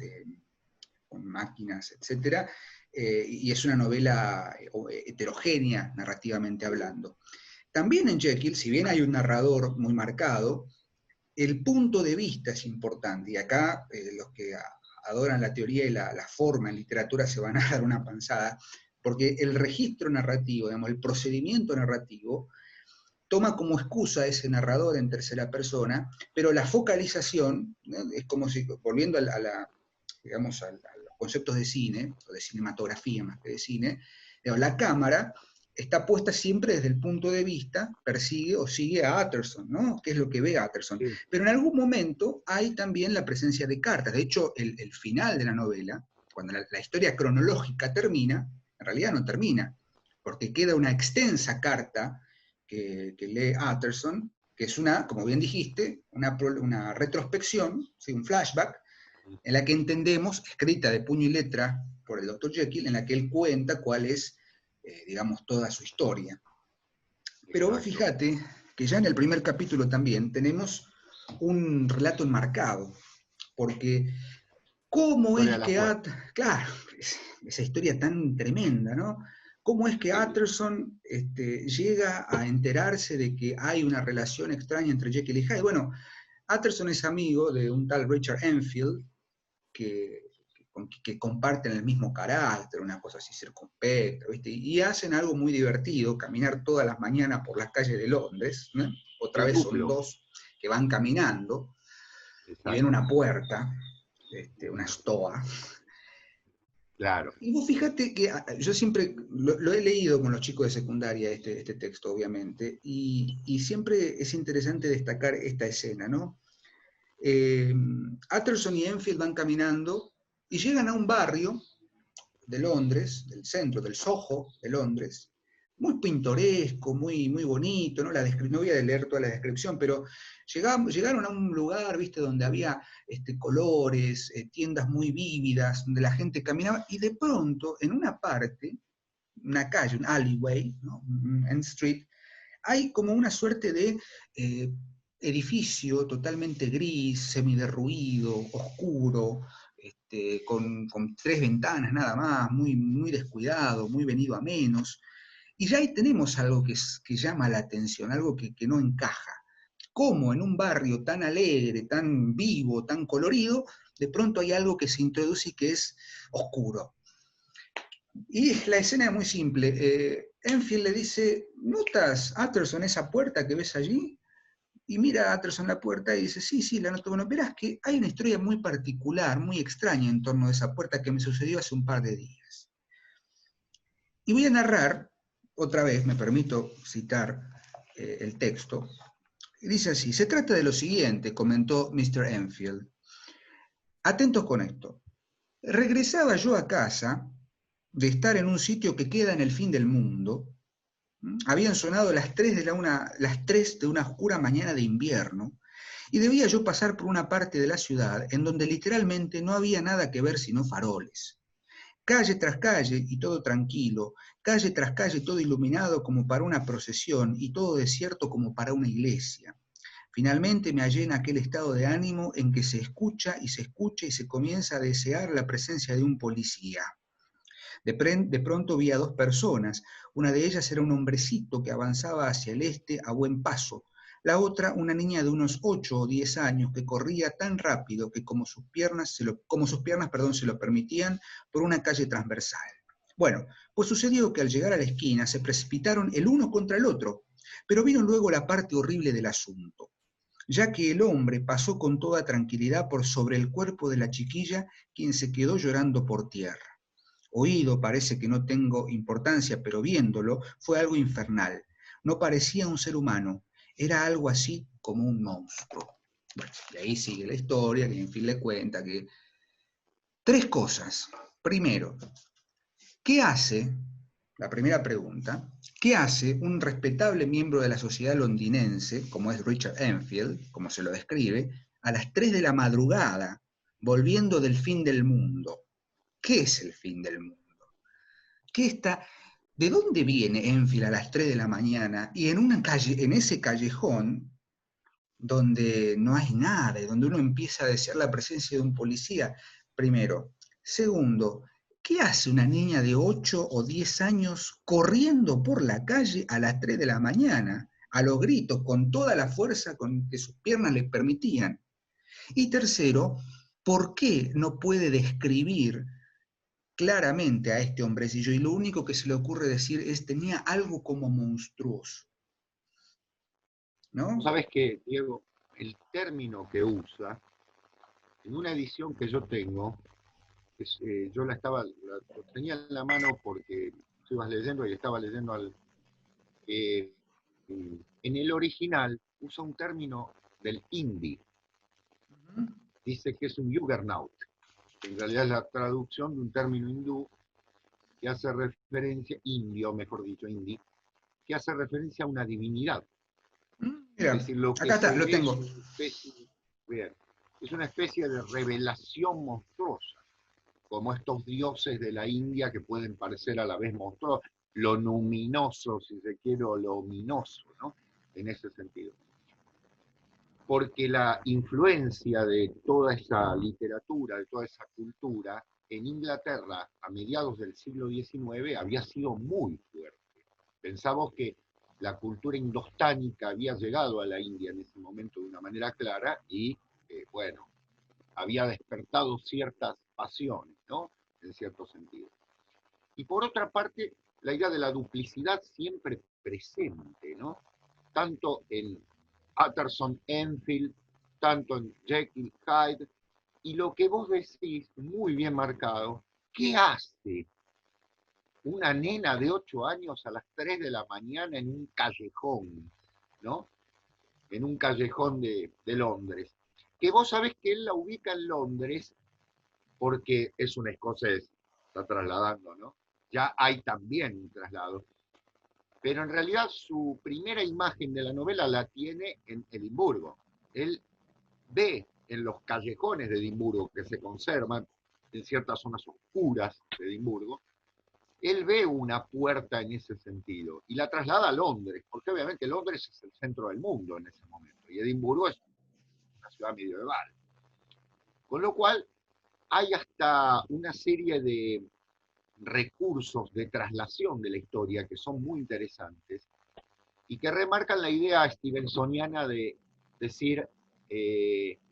Speaker 1: con máquinas, etc. Y es una novela heterogénea, narrativamente hablando. También en Jekyll, si bien hay un narrador muy marcado, el punto de vista es importante, y acá los que adoran la teoría y la forma en literatura se van a dar una panzada, porque el registro narrativo, digamos, el procedimiento narrativo, toma como excusa a ese narrador en tercera persona, pero la focalización, ¿no? Es como si, volviendo digamos, a los conceptos de cine, o de cinematografía más que de cine, digamos, la cámara está puesta siempre desde el punto de vista, persigue o sigue a Utterson, ¿no? ¿Qué es lo que ve Utterson?
Speaker 2: Sí.
Speaker 1: Pero en algún momento hay también la presencia de cartas. De hecho, el final de la novela, cuando la historia cronológica termina, en realidad no termina, porque queda una extensa carta que lee Utterson, que es una, como bien dijiste, una retrospección, ¿sí? Un flashback, en la que entendemos, escrita de puño y letra por el Dr. Jekyll, en la que él cuenta cuál es, digamos, toda su historia. Pero vos fíjate que ya en el primer capítulo también tenemos un relato enmarcado, porque cómo es que, claro, esa historia tan tremenda, ¿no? ¿Cómo es que Utterson llega a enterarse de que hay una relación extraña entre Jekyll y Hyde? Bueno, Utterson es amigo de un tal Richard Enfield, que comparten el mismo carácter, una cosa así circunspecta, ¿viste? Y hacen algo muy divertido, caminar todas las mañanas por las calles de Londres, ¿no? Otra vez son dos que van caminando, y ven una puerta, una estoa.
Speaker 2: Claro.
Speaker 1: Y vos fíjate que yo siempre lo he leído con los chicos de secundaria, este texto, obviamente, y siempre es interesante destacar esta escena, ¿no? Utterson y Enfield van caminando y llegan a un barrio de Londres, del centro, del Soho de Londres, muy pintoresco, muy, muy bonito, ¿no? No voy a leer toda la descripción, pero llegaron a un lugar, ¿viste?, donde había colores, tiendas muy vívidas, donde la gente caminaba, y de pronto, en una parte, una calle, un alleyway, ¿no? Un End Street, hay como una suerte de edificio totalmente gris, semiderruido, oscuro, con 3 ventanas nada más, muy, muy descuidado, muy venido a menos. Y ya ahí tenemos algo que llama la atención, algo que no encaja. Cómo en un barrio tan alegre, tan vivo, tan colorido, de pronto hay algo que se introduce y que es oscuro. Y la escena es muy simple. Enfield le dice, ¿notas, Utterson, esa puerta que ves allí? Y mira a Utterson la puerta y dice, sí, sí, la noto. Bueno, verás que hay una historia muy particular, muy extraña en torno a esa puerta que me sucedió hace un par de días. Y voy a narrar, otra vez, me permito citar el texto. Dice así, se trata de lo siguiente, comentó Mr. Enfield. Atentos con esto. Regresaba yo a casa de estar en un sitio que queda en el fin del mundo. Habían sonado las 3 de una oscura mañana de invierno, y debía yo pasar por una parte de la ciudad en donde literalmente no había nada que ver sino faroles. Calle tras calle y todo tranquilo, calle tras calle todo iluminado como para una procesión y todo desierto como para una iglesia. Finalmente me hallé en aquel estado de ánimo en que se escucha y se escucha y se comienza a desear la presencia de un policía. De pronto vi a 2 personas, una de ellas era un hombrecito que avanzaba hacia el este a buen paso, la otra una niña de unos 8 o 10 años que corría tan rápido que como sus piernas, se lo permitían, por una calle transversal. Bueno, pues sucedió que al llegar a la esquina se precipitaron el uno contra el otro, pero vino luego la parte horrible del asunto, ya que el hombre pasó con toda tranquilidad por sobre el cuerpo de la chiquilla, quien se quedó llorando por tierra. Oído parece que no tengo importancia, pero viéndolo fue algo infernal. No parecía un ser humano, era algo así como un monstruo. Bueno, y ahí sigue la historia, que en fin le cuenta que... 3 cosas. Primero, ¿qué hace la primera pregunta, ¿qué hace un respetable miembro de la sociedad londinense, como es Richard Enfield, como se lo describe, a las 3 de la madrugada, volviendo del fin del mundo? ¿Qué es el fin del mundo? ¿Qué está, ¿De dónde viene Enfield a las 3 de la mañana y en una calle, en ese callejón donde no hay nada y donde uno empieza a desear la presencia de un policía? Primero. Segundo, ¿qué hace una niña de 8 o 10 años corriendo por la calle a las 3 de la mañana, a los gritos, con toda la fuerza con que sus piernas le permitían? Y tercero, ¿por qué no puede describir claramente a este hombrecillo? Y lo único que se le ocurre decir es, tenía algo como monstruoso, ¿no?
Speaker 2: ¿Sabes qué, Diego? El término que usa, en una edición que yo tengo, yo lo tenía en la mano porque tú ibas leyendo y estaba leyendo eh, en el original usa un término del hindi. Dice que es un juggernaut. En realidad es la traducción de un término hindú que hace referencia, indio, mejor dicho, hindi, que hace referencia a una divinidad.
Speaker 1: Mira,
Speaker 2: Es decir, lo que
Speaker 1: acá está,
Speaker 2: se
Speaker 1: lo
Speaker 2: ve
Speaker 1: tengo.
Speaker 2: es una especie de revelación monstruosa, como estos dioses de la India que pueden parecer a la vez monstruosos, lo luminoso, si se quiere, o lo ominoso, ¿no? En ese sentido. Porque la influencia de toda esa literatura, de toda esa cultura, en Inglaterra a mediados del siglo XIX había sido muy fuerte. Pensamos que la cultura indostánica había llegado a la India en ese momento de una manera clara y, bueno, había despertado ciertas pasiones, ¿no? En cierto sentido. Y por otra parte, la idea de la duplicidad siempre presente, ¿no? Tanto en Utterson, Enfield, tanto en Jekyll, Hyde, y lo que vos decís, muy bien marcado, ¿qué hace una nena de 8 años a las 3 de la mañana en un callejón, ¿no? En un callejón de Londres? Que vos sabés que él la ubica en Londres porque es un escocés, está trasladando, ¿no? Ya hay también un traslado. Pero en realidad su primera imagen de la novela la tiene en Edimburgo. Él ve en los callejones de Edimburgo que se conservan, en ciertas zonas oscuras de Edimburgo, él ve una puerta en ese sentido y la traslada a Londres, porque obviamente Londres es el centro del mundo en ese momento y Edimburgo es una ciudad medieval. Con lo cual hay hasta una serie de recursos de traslación de la historia que son muy interesantes y que remarcan la idea stevensoniana de decir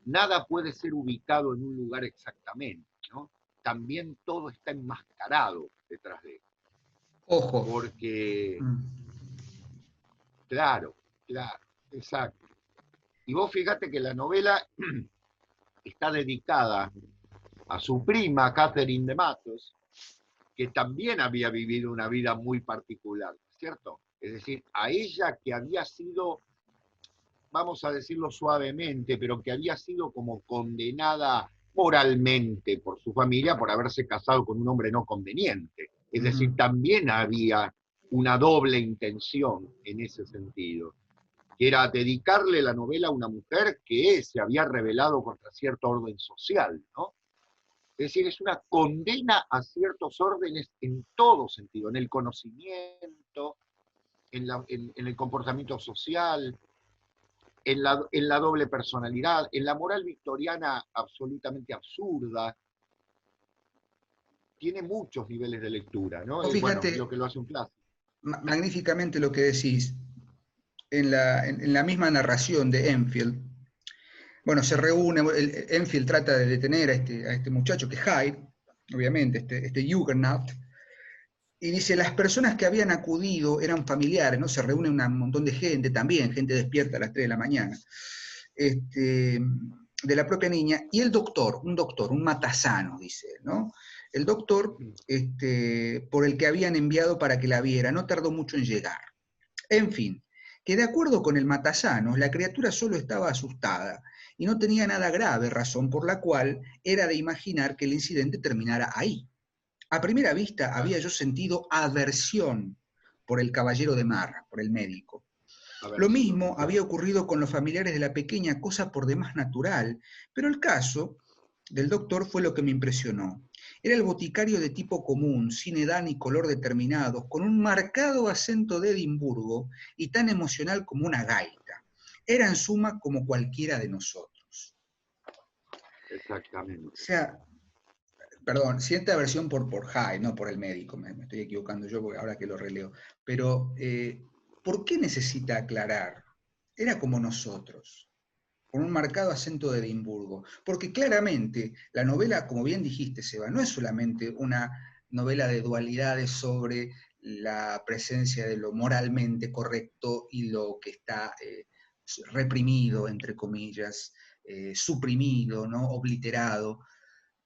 Speaker 2: nada puede ser ubicado en un lugar exactamente, ¿no? También todo está enmascarado detrás de él.
Speaker 1: Ojo.
Speaker 2: Porque, claro, exacto. Y vos fíjate que la novela está dedicada a su prima, Catherine de Matos, que también había vivido una vida muy particular, ¿cierto? Es decir, a ella que había sido, vamos a decirlo suavemente, pero que había sido como condenada moralmente por su familia por haberse casado con un hombre no conveniente. Es decir, también había una doble intención en ese sentido, que era dedicarle la novela a una mujer que se había rebelado contra cierto orden social, ¿no? Es decir, es una condena a ciertos órdenes en todo sentido, en el conocimiento, en el comportamiento social, en la doble personalidad, en la moral victoriana absolutamente absurda. Tiene muchos niveles de lectura, ¿no? Bueno, es lo
Speaker 1: Fíjate
Speaker 2: que lo hace un clásico.
Speaker 1: magníficamente lo que decís. En la misma narración de Enfield, bueno, se reúne, Enfield trata de detener a este muchacho, que es Hyde, obviamente, este Juggernaut, y dice, las personas que habían acudido eran familiares, ¿no? Se reúne un montón de gente también, gente despierta a las 3 de la mañana, de la propia niña, y el doctor, un matasano, dice, ¿no? El doctor, por el que habían enviado para que la viera, no tardó mucho en llegar. En fin, que de acuerdo con el matasanos, la criatura solo estaba asustada y no tenía nada grave, razón por la cual era de imaginar que el incidente terminara ahí. A primera vista
Speaker 2: Ah,
Speaker 1: había yo sentido aversión por el caballero de mar, por el médico. Lo
Speaker 2: aversión,
Speaker 1: mismo
Speaker 2: claro.
Speaker 1: había ocurrido con los familiares de la pequeña, cosa por demás natural, pero el caso del doctor fue lo que me impresionó. Era el boticario de tipo común, sin edad ni color determinados, con un marcado acento de Edimburgo y tan emocional como una gaita. Era en suma como cualquiera de nosotros. O
Speaker 2: Exactamente.
Speaker 1: sea, perdón, cierta aversión por High, no por el médico, me estoy equivocando yo porque ahora que lo releo, pero ¿por qué necesita aclarar? Era como nosotros, con un marcado acento de Edimburgo, porque claramente la novela, como bien dijiste, Seba, no es solamente una novela de dualidades sobre la presencia de lo moralmente correcto y lo que está reprimido, entre comillas, suprimido, ¿no? Obliterado,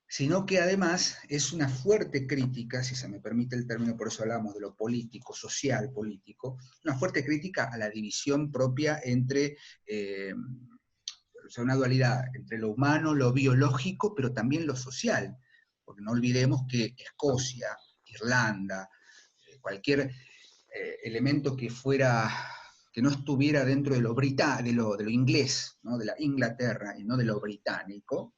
Speaker 1: sino que además es una fuerte crítica, si se me permite el término, por eso hablamos de lo político, social político, una fuerte crítica a la división propia entre, o sea, una dualidad entre lo humano, lo biológico, pero también lo social, porque no olvidemos que Escocia, Irlanda, cualquier elemento que fuera que no estuviera dentro de lo, de lo inglés, ¿no? De la Inglaterra y no de lo británico,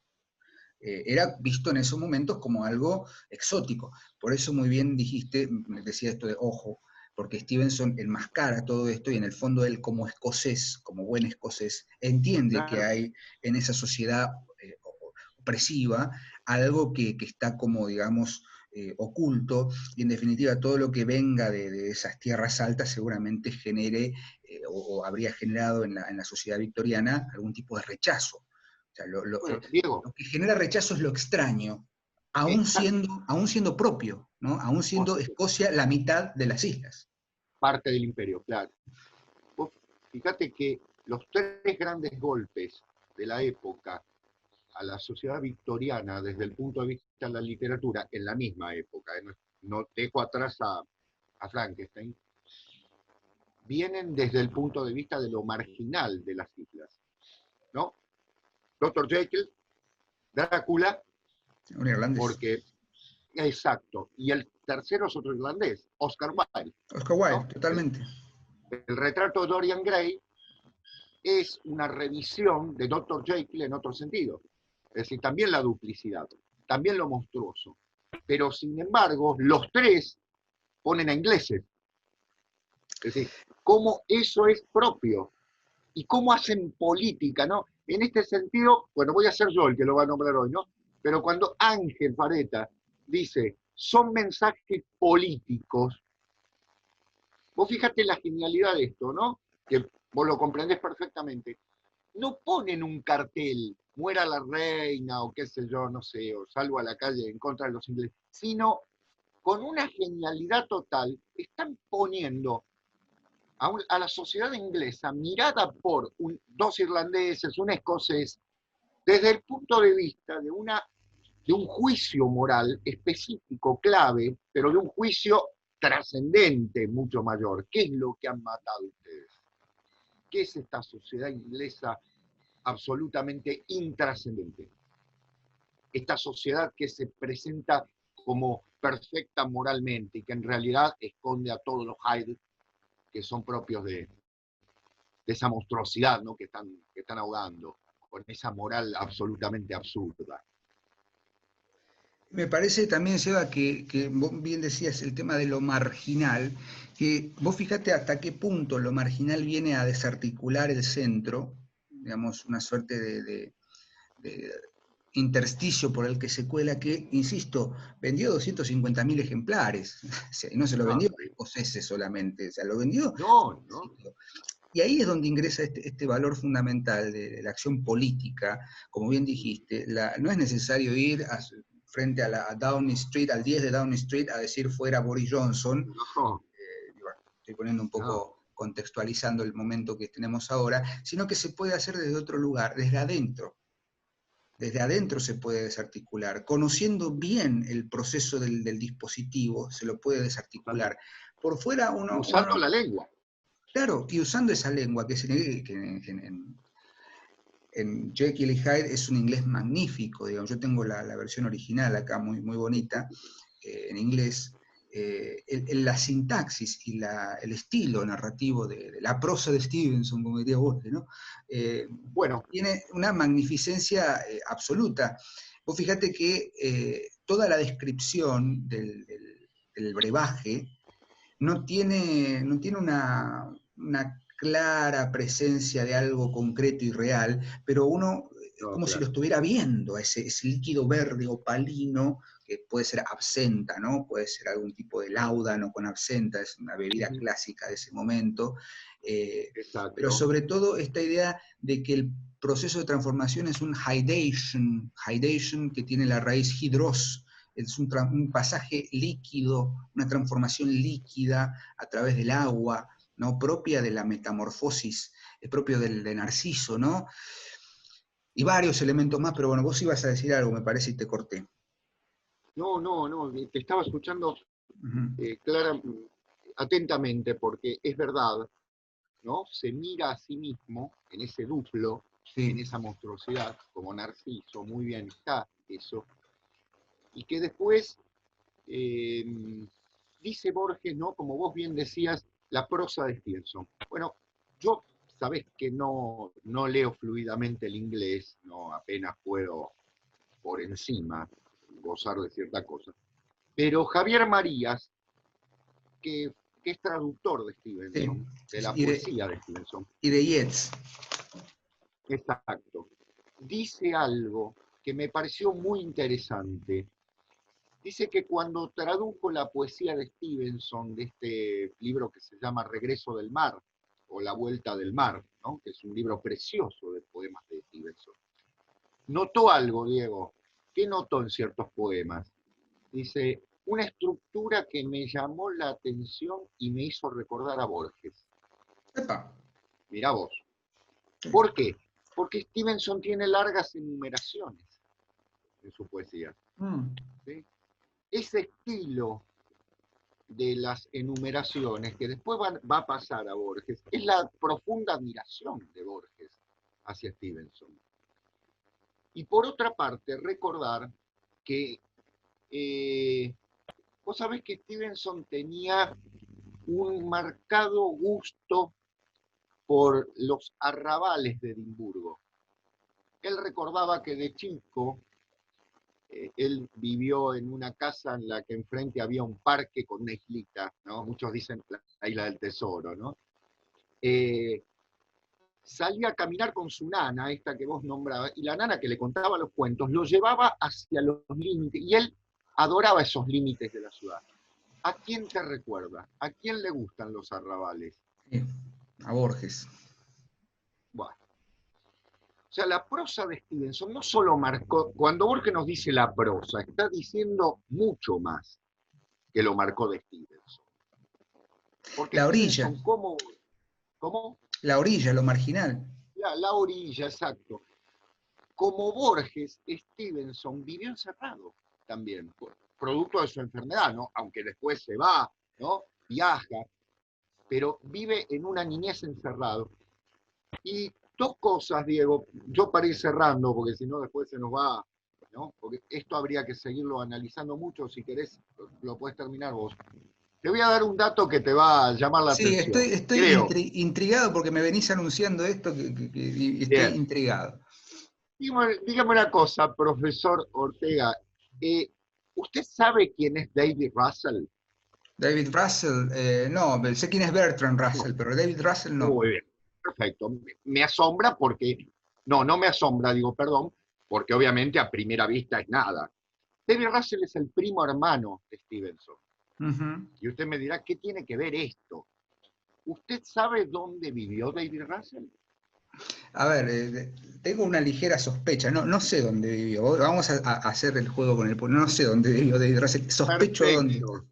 Speaker 1: era visto en esos momentos como algo exótico. Por eso muy bien dijiste, decía esto de ojo, porque Stevenson enmascara todo esto y en el fondo él como escocés, como buen escocés, entiende que
Speaker 2: Claro.
Speaker 1: hay en esa sociedad opresiva algo que está como, digamos, oculto, y en definitiva todo lo que venga de esas tierras altas seguramente genere o habría generado en la sociedad victoriana algún tipo de rechazo. O sea,
Speaker 2: Bueno, Diego,
Speaker 1: lo que genera rechazo es lo extraño,
Speaker 2: esta
Speaker 1: aún siendo propio, ¿no? Aún siendo Escocia la mitad de las islas.
Speaker 2: parte del imperio, claro. Vos fíjate que los tres grandes golpes de la época a la sociedad victoriana desde el punto de vista de la literatura, en la misma época, no dejo atrás a Frankenstein, vienen desde el punto de vista de lo marginal de las islas, ¿no? Dr. Jekyll, Drácula,
Speaker 1: Un irlandés.
Speaker 2: porque, exacto, y el tercero es otro irlandés, Oscar Wilde,
Speaker 1: Oscar Wilde,
Speaker 2: ¿no?
Speaker 1: totalmente.
Speaker 2: El retrato de Dorian Gray es una revisión de Dr. Jekyll en otro sentido. Es decir, también la duplicidad, también lo monstruoso. Pero sin embargo, los tres ponen a ingleses. Es decir, cómo eso es propio y cómo hacen política, ¿no? En este sentido, bueno, voy a ser yo el que lo va a nombrar hoy, ¿no? Pero cuando Ángel Fareta dice, son mensajes políticos, vos fíjate la genialidad de esto, ¿no? Que vos lo comprendés perfectamente. No ponen un cartel, muera la reina o qué sé yo, no sé, o salgo a la calle en contra de los ingleses, sino con una genialidad total, están poniendo a la sociedad inglesa mirada por dos irlandeses, un escocés, desde el punto de vista de un juicio moral específico, clave, pero de un juicio trascendente, mucho mayor. ¿Qué es lo que han matado ustedes? ¿Qué es esta sociedad inglesa absolutamente intrascendente? Esta sociedad que se presenta como perfecta moralmente y que en realidad esconde a todos los Hyde que son propios de esa monstruosidad, ¿no? Que están ahogando, con esa moral absolutamente absurda.
Speaker 1: Me parece también, Seba, que vos bien decías el tema de lo marginal, que vos fíjate hasta qué punto lo marginal viene a desarticular el centro, digamos, una suerte de intersticio por el que se cuela que, insisto, vendió 250.000 ejemplares, y no se lo
Speaker 2: No,
Speaker 1: vendió a escoceses solamente, o sea, lo vendió.
Speaker 2: no, no.
Speaker 1: Y ahí es donde ingresa este valor fundamental de la acción política, como bien dijiste, no es necesario ir frente a Downing Street, al 10 de Downing Street, a decir fuera Boris Johnson.
Speaker 2: No,
Speaker 1: Bueno, estoy poniendo un
Speaker 2: no.
Speaker 1: poco, contextualizando el momento que tenemos ahora, sino que se puede hacer desde otro lugar, desde adentro. Desde adentro se puede desarticular. Conociendo bien el proceso del dispositivo, se lo puede desarticular. Por fuera
Speaker 2: Usando la lengua.
Speaker 1: claro, y usando esa lengua que en Jekyll y Hyde es un inglés magnífico, digamos. Yo tengo la versión original acá, muy, muy bonita, en inglés, la sintaxis y el estilo narrativo de la prosa de Stevenson, como diría Borges, ¿no?
Speaker 2: Bueno,
Speaker 1: Tiene una magnificencia absoluta. Vos fíjate que toda la descripción del brebaje no tiene una clara presencia de algo concreto y real, pero uno es
Speaker 2: no,
Speaker 1: como si lo
Speaker 2: claro.
Speaker 1: estuviera viendo, ese líquido verde opalino, que puede ser absenta, ¿no? Puede ser algún tipo de láudano con absenta, es una bebida
Speaker 2: Ujú,
Speaker 1: clásica de ese momento, pero
Speaker 2: exacto.
Speaker 1: sobre todo esta idea de que el proceso de transformación es un hydation que tiene la raíz hidros, es un pasaje líquido, una transformación líquida a través del agua, ¿no? Propia de la metamorfosis, propio de Narciso, ¿no? Y varios elementos más, pero bueno, vos ibas a decir algo, me parece, y te corté.
Speaker 2: No, no, no, te estaba escuchando
Speaker 1: Ujú.
Speaker 2: clara, atentamente, porque es verdad, ¿no? Se mira a sí mismo en ese duplo, en
Speaker 1: Sí,
Speaker 2: esa monstruosidad, como Narciso, muy bien está eso, y que después eh, dice Borges, ¿no? Como vos bien decías, la prosa de Stevenson. Bueno, yo sabés que no leo fluidamente el inglés, no apenas puedo por encima gozar de cierta cosa. Pero Javier Marías, que, que es traductor de
Speaker 1: sí,
Speaker 2: Stevenson,
Speaker 1: sí,
Speaker 2: de
Speaker 1: sí.
Speaker 2: la poesía de Stevenson,
Speaker 1: Y de Yeats.
Speaker 2: exacto, dice algo que me pareció muy interesante. Dice que cuando tradujo la poesía de Stevenson, de este libro que se llama Regreso del Mar, o La Vuelta del Mar, ¿no? Que es un libro precioso de poemas de Stevenson, notó algo, Diego. ¿Qué notó en ciertos poemas? Dice, una estructura que me llamó la atención y me hizo recordar a Borges.
Speaker 1: Epa.
Speaker 2: Mirá vos.
Speaker 1: Sí.
Speaker 2: ¿Por qué? Porque Stevenson tiene largas enumeraciones en su poesía.
Speaker 1: Mm.
Speaker 2: ¿Sí? Ese estilo de las enumeraciones que después va a pasar a Borges es la profunda admiración de Borges hacia Stevenson. Y por otra parte, recordar que vos sabés que Stevenson tenía un marcado gusto por los arrabales de Edimburgo. Él recordaba que de chico él vivió en una casa en la que enfrente había un parque con una islita, ¿no? Muchos dicen la isla del tesoro, ¿no? Eh, Salía a caminar con su nana, esta que vos nombrabas, y la nana que le contaba los cuentos lo llevaba hacia los límites, y él adoraba esos límites de la ciudad. ¿A quién te recuerda? ¿A quién le gustan los arrabales?
Speaker 1: Sí. A Borges.
Speaker 2: Bueno, o sea, la prosa de Stevenson no solo marcó, cuando Borges nos dice la prosa, está diciendo mucho más que lo marcó de Stevenson. Porque
Speaker 1: La orilla,
Speaker 2: Stevenson, ¿cómo?
Speaker 1: lo marginal.
Speaker 2: La orilla, exacto. Como Borges, Stevenson vivió encerrado también, producto de su enfermedad, ¿no? Aunque después se va, ¿no? Viaja, pero vive en una niñez encerrado. Y dos cosas, Diego, yo para ir cerrando, porque si no después se nos va, ¿no? Porque esto habría que seguirlo analizando mucho, si querés lo puedes terminar vos. Te voy a dar un dato que te va a llamar la
Speaker 1: Sí,
Speaker 2: atención.
Speaker 1: estoy
Speaker 2: Creo.
Speaker 1: intrigado porque me venís anunciando esto y estoy
Speaker 2: Bien.
Speaker 1: intrigado.
Speaker 2: Dígame una cosa, profesor Ortega. Eh, ¿Usted sabe quién es David Russell?
Speaker 1: David Russell, no, sé quién es Bertrand
Speaker 2: No.
Speaker 1: Russell, pero David Russell no.
Speaker 2: Muy bien. Perfecto. Me asombra porque, no me asombra, digo, perdón, porque obviamente a primera vista es nada. David Russell es el primo hermano de Stevenson.
Speaker 1: Ujú.
Speaker 2: Y usted me dirá, ¿qué tiene que ver esto? ¿Usted sabe dónde vivió David Russell?
Speaker 1: A ver, tengo una ligera sospecha, no sé dónde vivió. Vamos a hacer el juego con el pueblo. No sé dónde vivió David Russell, sospecho dónde.
Speaker 2: Perfecto.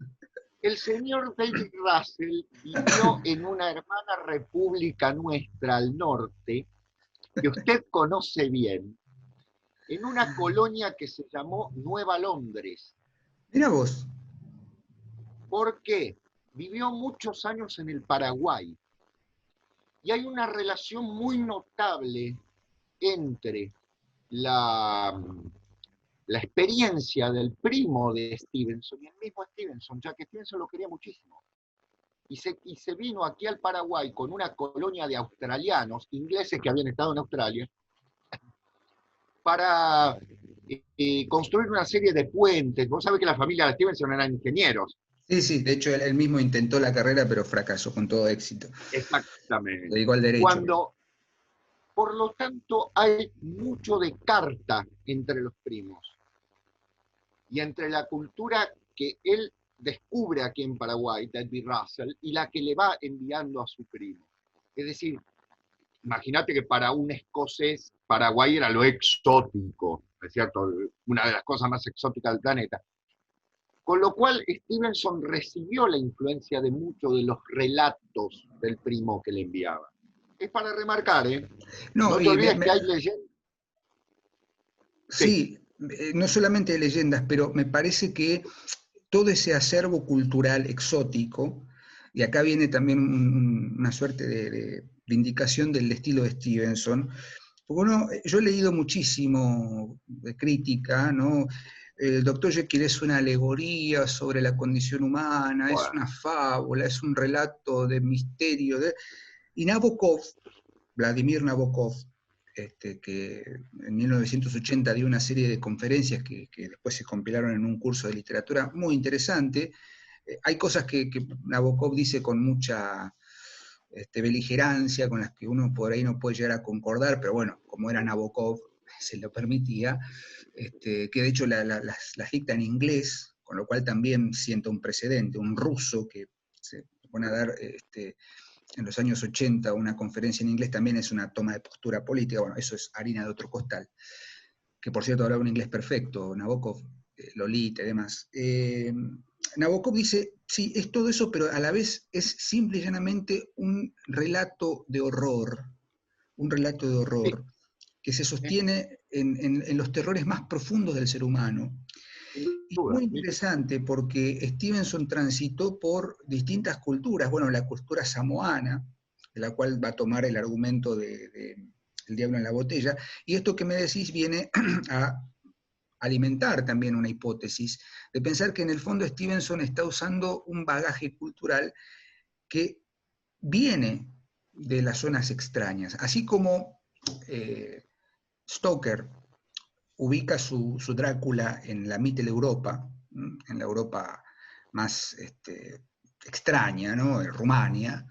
Speaker 2: El señor David Russell vivió en una hermana república nuestra al norte, que usted conoce bien, en una colonia que se llamó Nueva Londres.
Speaker 1: Mira vos.
Speaker 2: ¿Por qué? Vivió muchos años en el Paraguay. Y hay una relación muy notable entre la la experiencia del primo de Stevenson y el mismo Stevenson, ya que Stevenson lo quería muchísimo. Y se vino aquí al Paraguay con una colonia de australianos, ingleses que habían estado en Australia, para construir una serie de puentes. Vos sabés que la familia de Stevenson eran ingenieros.
Speaker 1: Sí, sí, de hecho él mismo intentó la carrera, pero fracasó con todo éxito. Se
Speaker 2: Exactamente.
Speaker 1: dedicó al derecho.
Speaker 2: Cuando, por lo tanto, hay mucho de carta entre los primos y entre la cultura que él descubre aquí en Paraguay, David Russell, y la que le va enviando a su primo. Es decir, imagínate que para un escocés, Paraguay era lo exótico, ¿es cierto? Una de las cosas más exóticas del planeta. Con lo cual, Stevenson recibió la influencia de muchos de los relatos del primo que le enviaba. Es para remarcar, ¿eh?
Speaker 1: No,
Speaker 2: No te olvides que hay leyendas. Sí.
Speaker 1: sí, no solamente de leyendas, pero me parece que todo ese acervo cultural exótico, y acá viene también una suerte de indicación del estilo de Stevenson, porque yo he leído muchísimo de crítica, ¿no? El Doctor Jekyll es una alegoría sobre la condición humana, es
Speaker 2: Bueno,
Speaker 1: una fábula, es un relato de misterio. Y Nabokov, Vladimir Nabokov, que en 1980 dio una serie de conferencias que después se compilaron en un curso de literatura muy interesante. Hay cosas que Nabokov dice con mucha beligerancia, con las que uno por ahí no puede llegar a concordar, pero bueno, como era Nabokov, se lo permitía, que de hecho las dicta en inglés, con lo cual también siento un precedente, un ruso que se pone a dar en los años 80 una conferencia en inglés también es una toma de postura política, bueno, eso es harina de otro costal, que por cierto hablaba un inglés perfecto, Nabokov, Lolita y demás. Nabokov dice, sí, es todo eso, pero a la vez es simple y llanamente un relato de
Speaker 2: sí,
Speaker 1: horror que se sostiene en los terrores más profundos del ser humano.
Speaker 2: sin
Speaker 1: Y
Speaker 2: duda.
Speaker 1: muy interesante porque Stevenson transitó por distintas culturas, bueno, la cultura samoana, de la cual va a tomar el argumento de El diablo en la botella, y esto que me decís viene a alimentar también una hipótesis de pensar que en el fondo Stevenson está usando un bagaje cultural que viene de las zonas extrañas, así como Stoker ubica su Drácula en la Mitteleuropa, en la Europa más extraña, ¿no? Rumania.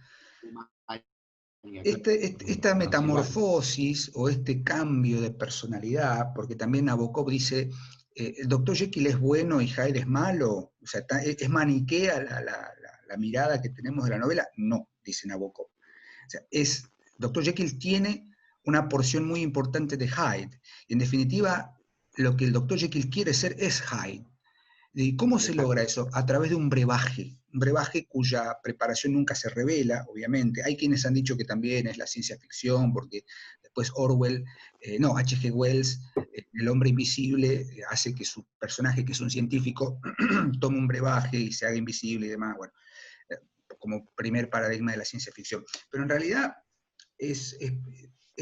Speaker 1: Esta
Speaker 2: Transilvania.
Speaker 1: metamorfosis o este cambio de personalidad, porque también Nabokov dice, el doctor Jekyll es bueno y Hyde es malo, o sea, es maniquea la mirada que tenemos de la novela, no, dice Nabokov. O sea, Dr. Jekyll tiene una porción muy importante de Hyde. Y en definitiva, lo que el Dr. Jekyll quiere ser es Hyde. ¿Y cómo se logra eso? A través de un brebaje cuya preparación nunca se revela, obviamente. Hay quienes han dicho que también es la ciencia ficción, porque después Orwell, no, H.G. Wells, El hombre invisible, hace que su personaje, que es un científico, tome un brebaje y se haga invisible y demás. Bueno, como primer paradigma de la ciencia ficción. Pero en realidad es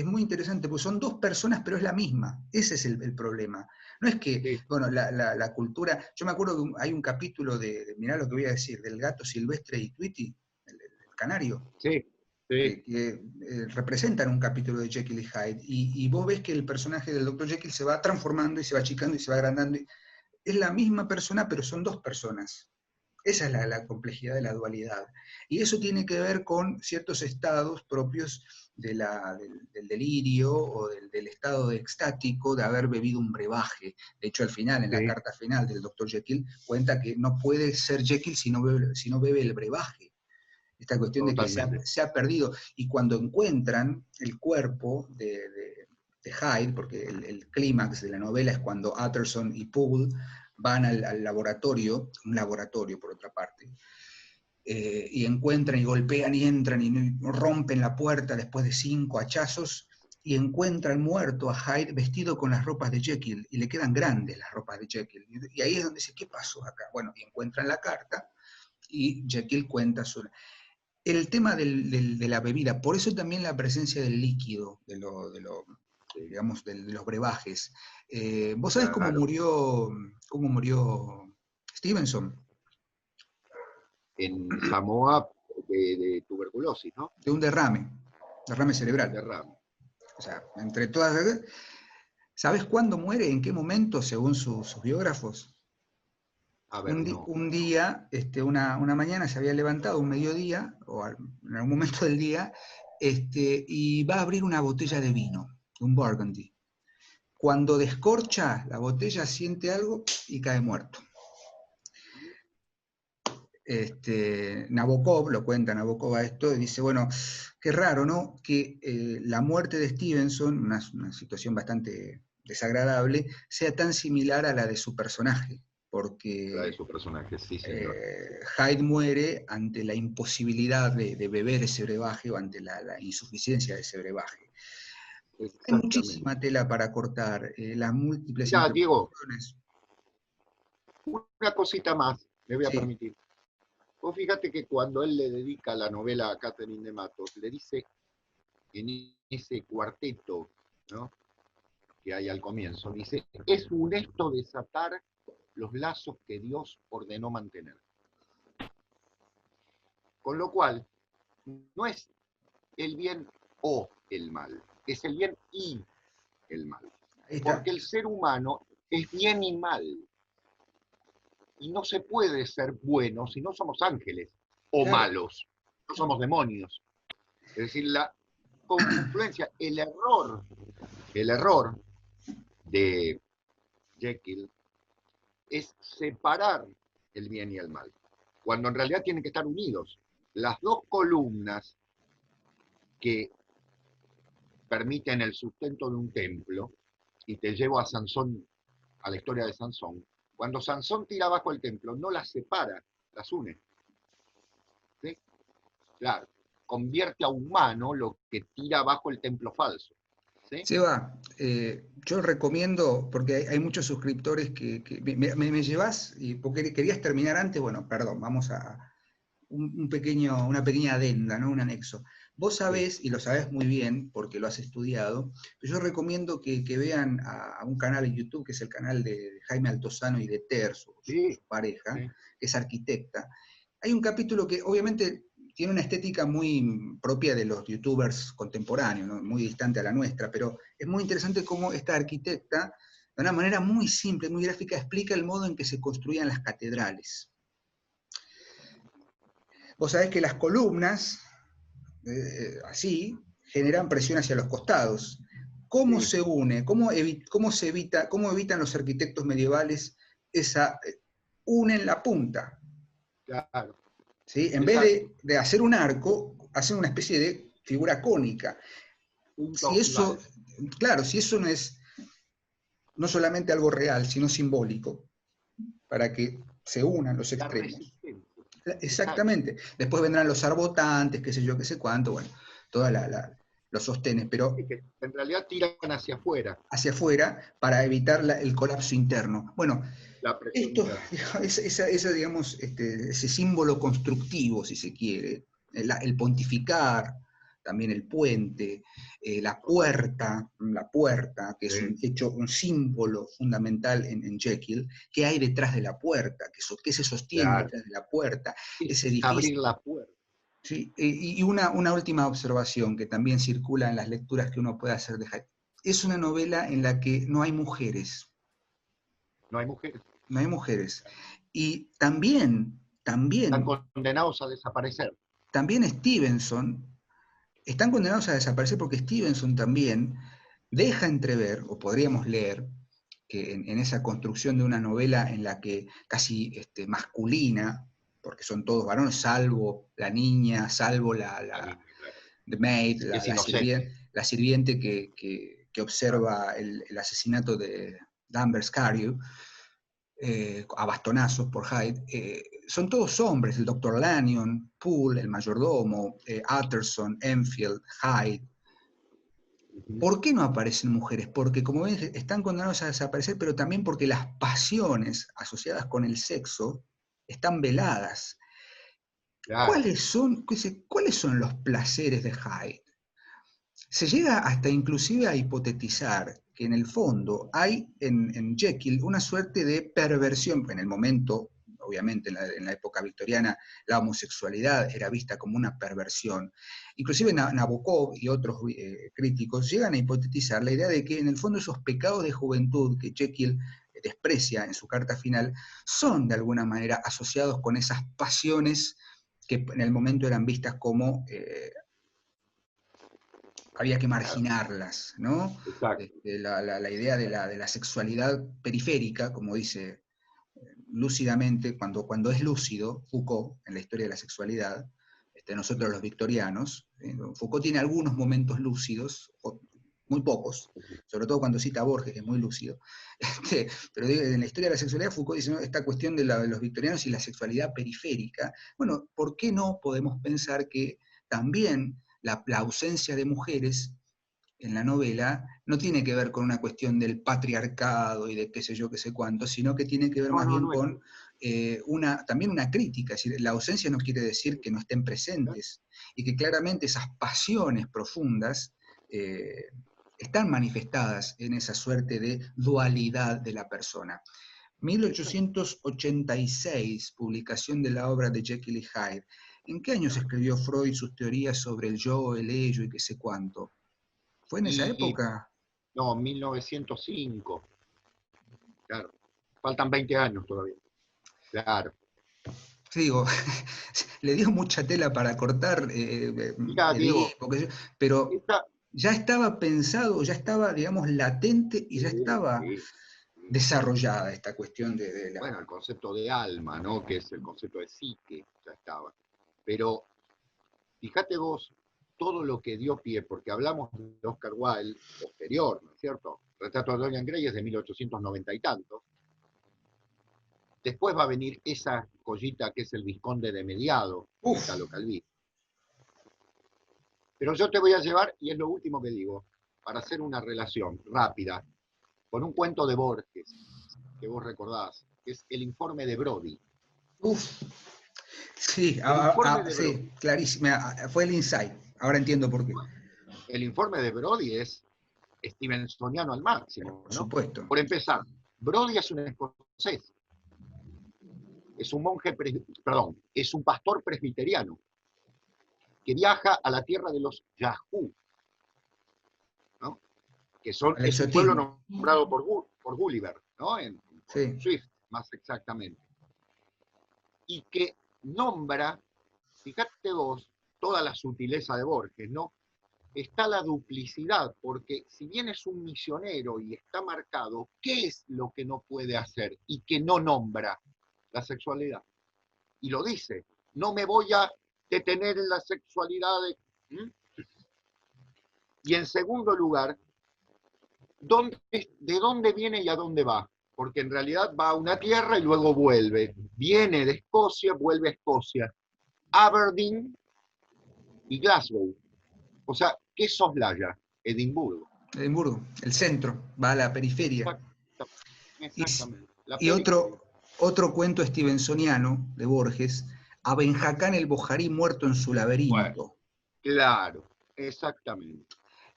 Speaker 1: muy interesante, porque son dos personas, pero es la misma. Ese es el problema. No es que,
Speaker 2: Sí,
Speaker 1: bueno, la cultura. Yo me acuerdo que hay un capítulo mirá lo que voy a decir, del gato silvestre y Tweety, el canario,
Speaker 2: sí, sí,
Speaker 1: que representan un capítulo de Jekyll y Hyde. Y vos ves que el personaje del Dr. Jekyll se va transformando y se va achicando y se va agrandando. Es la misma persona, pero son dos personas. Esa es la complejidad de la dualidad. Y eso tiene que ver con ciertos estados propios del delirio o del estado de extático de haber bebido un brebaje. De hecho, al final, en la
Speaker 2: sí,
Speaker 1: carta final del doctor Jekyll, cuenta que no puede ser Jekyll si no bebe el brebaje. Esta cuestión de que
Speaker 2: totalmente.
Speaker 1: se ha perdido. Y cuando encuentran el cuerpo de Hyde, porque el clímax de la novela es cuando Utterson y Poole van al laboratorio, un laboratorio por otra parte, y encuentran y golpean y entran y rompen la puerta después de 5 hachazos y encuentran muerto a Hyde vestido con las ropas de Jekyll y le quedan grandes las ropas de Jekyll. Y ahí es donde dice, ¿qué pasó acá? Bueno, y encuentran la carta y Jekyll cuenta el tema de la bebida, por eso también la presencia del líquido, digamos, de los brebajes. ¿Vos sabés
Speaker 2: Claro.
Speaker 1: cómo murió Stevenson?
Speaker 2: En Samoa de tuberculosis, ¿no?
Speaker 1: De un derrame cerebral.
Speaker 2: Derrame.
Speaker 1: O sea, entre todas... ¿Sabés cuándo muere? ¿En qué momento, según sus biógrafos?
Speaker 2: A ver, no.
Speaker 1: Un día, una mañana se había levantado, un mediodía, o en algún momento del día, y va a abrir una botella de vino, un Burgundy. Cuando descorcha la botella, siente algo y cae muerto. Nabokov, lo cuenta Nabokov a esto, y dice, bueno, qué raro, ¿no? Que la muerte de Stevenson, una situación bastante desagradable, sea tan similar a la de su personaje,
Speaker 2: La de
Speaker 1: porque
Speaker 2: su personaje, sí, señor.
Speaker 1: Hyde muere ante la imposibilidad de beber ese brebaje o ante la insuficiencia de ese brebaje. Hay
Speaker 2: Exactamente.
Speaker 1: muchísima tela para cortar, las múltiples
Speaker 2: Mira, Diego,
Speaker 1: interpretaciones.
Speaker 2: una cosita más, le voy a
Speaker 1: Sí,
Speaker 2: permitir. Vos fíjate que cuando él le dedica la novela a Catherine de Matos, le dice en ese cuarteto, ¿no?, que hay al comienzo, dice, es funesto desatar los lazos que Dios ordenó mantener. Con lo cual, no es el bien o el mal, es el bien y el mal.
Speaker 1: ahí está.
Speaker 2: Porque el ser humano es bien y mal. Y no se puede ser bueno si no somos ángeles o
Speaker 1: Claro,
Speaker 2: malos, no
Speaker 1: claro.
Speaker 2: somos demonios. Es decir, la confluencia, el error de Jekyll es separar el bien y el mal, cuando en realidad tienen que estar unidos. Las dos columnas que permiten el sustento de un templo, y te llevo a Sansón, a la historia de Sansón, cuando Sansón tira abajo el templo, no las separa, las une. ¿Sí? Claro, convierte a humano lo que tira abajo el templo falso. ¿Sí?
Speaker 1: Seba, yo recomiendo, porque hay muchos suscriptores que me llevas, y porque querías terminar antes, bueno, perdón, vamos a una pequeña adenda, ¿no? Un anexo. Vos
Speaker 2: Sí.
Speaker 1: sabés, y lo sabés muy bien, porque lo has estudiado, pero yo recomiendo que vean a un canal en YouTube, que es el canal de Jaime Altozano y de Ter,
Speaker 2: Sí,
Speaker 1: su pareja,
Speaker 2: sí.
Speaker 1: que es arquitecta. Hay un capítulo que obviamente tiene una estética muy propia de los youtubers contemporáneos, ¿no? Muy distante a la nuestra, pero es muy interesante cómo esta arquitecta, de una manera muy simple, muy gráfica, explica el modo en que se construían las catedrales. Vos sabés que las columnas, así, generan presión hacia los costados. ¿Cómo
Speaker 2: Sí,
Speaker 1: se une? ¿Cómo evitan los arquitectos medievales esa... unen la punta?
Speaker 2: claro.
Speaker 1: ¿Sí? En vez
Speaker 2: Esa
Speaker 1: de hacer un arco, hacen una especie de figura cónica.
Speaker 2: punto
Speaker 1: Si eso,
Speaker 2: ojival.
Speaker 1: claro, si eso no es no solamente algo real, sino simbólico, para que se unan los
Speaker 2: La
Speaker 1: extremos.
Speaker 2: resistencia. Exacto.
Speaker 1: Exactamente. Después vendrán los arbotantes, qué sé yo, qué sé cuánto, bueno, todos los sostenes,
Speaker 2: Es
Speaker 1: pero
Speaker 2: que en realidad tiran hacia afuera
Speaker 1: hacia afuera para evitar el colapso interno. Bueno,
Speaker 2: la presión
Speaker 1: esto,
Speaker 2: interna.
Speaker 1: digamos, ese símbolo constructivo, si se quiere, el pontificar, también el puente,
Speaker 2: Totalmente.
Speaker 1: la puerta, que es
Speaker 2: Sí,
Speaker 1: un hecho, un símbolo fundamental en Jekyll, ¿qué hay detrás de la puerta? ¿Qué se sostiene
Speaker 2: claro.
Speaker 1: detrás de la puerta?
Speaker 2: Es
Speaker 1: Ese
Speaker 2: abrir
Speaker 1: edificio.
Speaker 2: la puerta.
Speaker 1: ¿Sí? Y una última observación que también circula en las lecturas que uno puede hacer de Hyde. Es una novela en la que no hay mujeres,
Speaker 2: No hay mujeres.
Speaker 1: no hay mujeres. Y también,
Speaker 2: Están
Speaker 1: también,
Speaker 2: condenados a desaparecer.
Speaker 1: también Stevenson, están condenados a desaparecer porque Stevenson también deja entrever, o podríamos leer, que en esa construcción de una novela en la que casi masculina, porque son todos varones, salvo la niña, salvo
Speaker 2: La niña, claro.
Speaker 1: the maid,
Speaker 2: Que es inocente.
Speaker 1: la sirviente que observa el asesinato de Danvers Carew, a bastonazos por Hyde, son todos hombres, el doctor Lanyon, Poole, el mayordomo, Utterson, Enfield, Hyde.
Speaker 2: Uh-huh.
Speaker 1: ¿Por qué no aparecen mujeres? Porque, como ven, están condenados a desaparecer, pero también porque las pasiones asociadas con el sexo están veladas.
Speaker 2: Claro.
Speaker 1: ¿Cuáles son los placeres de Hyde? Se llega hasta inclusive a hipotetizar que en el fondo hay en Jekyll una suerte de perversión, en el momento, obviamente en la época victoriana, la homosexualidad era vista como una perversión. Inclusive Nabokov y otros críticos llegan a hipotetizar la idea de que en el fondo esos pecados de juventud que Jekyll desprecia en su carta final son de alguna manera asociados con esas pasiones que en el momento eran vistas como había que marginarlas, ¿no?
Speaker 2: Exacto.
Speaker 1: La idea de la sexualidad periférica, como dice lúcidamente, cuando es lúcido Foucault en la historia de la sexualidad, nosotros los victorianos, Foucault tiene algunos momentos lúcidos, muy pocos, sobre todo cuando cita a Borges, que es muy lúcido, pero en la historia de la sexualidad Foucault dice, ¿no?, esta cuestión de los victorianos y la sexualidad periférica, bueno, ¿por qué no podemos pensar que también la ausencia de mujeres en la novela no tiene que ver con una cuestión del patriarcado y de qué sé yo, qué sé cuánto, sino que tiene que ver
Speaker 2: No,
Speaker 1: más
Speaker 2: no,
Speaker 1: bien
Speaker 2: no es.
Speaker 1: con también una crítica? Es decir, la ausencia no quiere decir que no estén presentes, y que claramente esas pasiones profundas están manifestadas en esa suerte de dualidad de la persona. 1886, publicación de la obra de Jekyll y Hyde. ¿En qué años escribió Freud sus teorías sobre el yo, el ello y qué sé cuánto? ¿Fue en esa
Speaker 2: Y
Speaker 1: época?
Speaker 2: no, 1905, claro. Faltan 20 años todavía. Claro.
Speaker 1: Sí, digo, le dio mucha tela para cortar,
Speaker 2: Mira, Diego,
Speaker 1: Edipo, pero
Speaker 2: esta,
Speaker 1: ya estaba pensado, ya estaba, digamos, latente y ya
Speaker 2: sí,
Speaker 1: estaba
Speaker 2: sí.
Speaker 1: desarrollada esta cuestión de la...
Speaker 2: Bueno, el concepto de alma, ¿no? Que es el concepto de psique, ya estaba. Pero fíjate vos todo lo que dio pie, porque hablamos de Oscar Wilde posterior, ¿no es cierto? Retrato de Dorian Gray es de 1890 y tanto. Después va a venir esa joyita que es el Vizconde de Mediado, de
Speaker 1: Uf,
Speaker 2: Italo Calvino. Pero yo te voy a llevar, y es lo último que digo, para hacer una relación rápida, con un cuento de Borges, que vos recordás, que es El informe de Brody.
Speaker 1: uf, sí,
Speaker 2: El informe de Brody.
Speaker 1: sí, clarísimo, fue el insight, ahora entiendo por qué.
Speaker 2: El informe de Brody es stevensoniano al máximo,
Speaker 1: Por
Speaker 2: ¿no?
Speaker 1: supuesto.
Speaker 2: Por empezar, Brody es un escocés, es un monje, perdón, es un pastor presbiteriano que viaja a la tierra de los Yahoo, ¿no? Que
Speaker 1: Al
Speaker 2: es un pueblo
Speaker 1: exotismo,
Speaker 2: nombrado por Gulliver, ¿no? Por
Speaker 1: sí.
Speaker 2: Swift, más exactamente. Y que nombra, fíjate vos, toda la sutileza de Borges, ¿no? Está la duplicidad, porque si bien es un misionero y está marcado, ¿qué es lo que no puede hacer y que no nombra? La sexualidad. Y lo dice, no me voy a detener en la sexualidad. ¿Mm? Y en segundo lugar, ¿de dónde viene y a dónde va? Porque en realidad va a una tierra y luego vuelve. Viene de Escocia, vuelve a Escocia. Aberdeen y Glasgow. O sea, ¿qué soslaya? Edimburgo.
Speaker 1: Edimburgo, el centro, va a la periferia. Y,
Speaker 2: Exactamente. La
Speaker 1: y
Speaker 2: periferia.
Speaker 1: otro cuento stevensoniano de Borges, a Benjacán el Bojarí muerto en su
Speaker 2: Bueno,
Speaker 1: laberinto.
Speaker 2: claro, exactamente.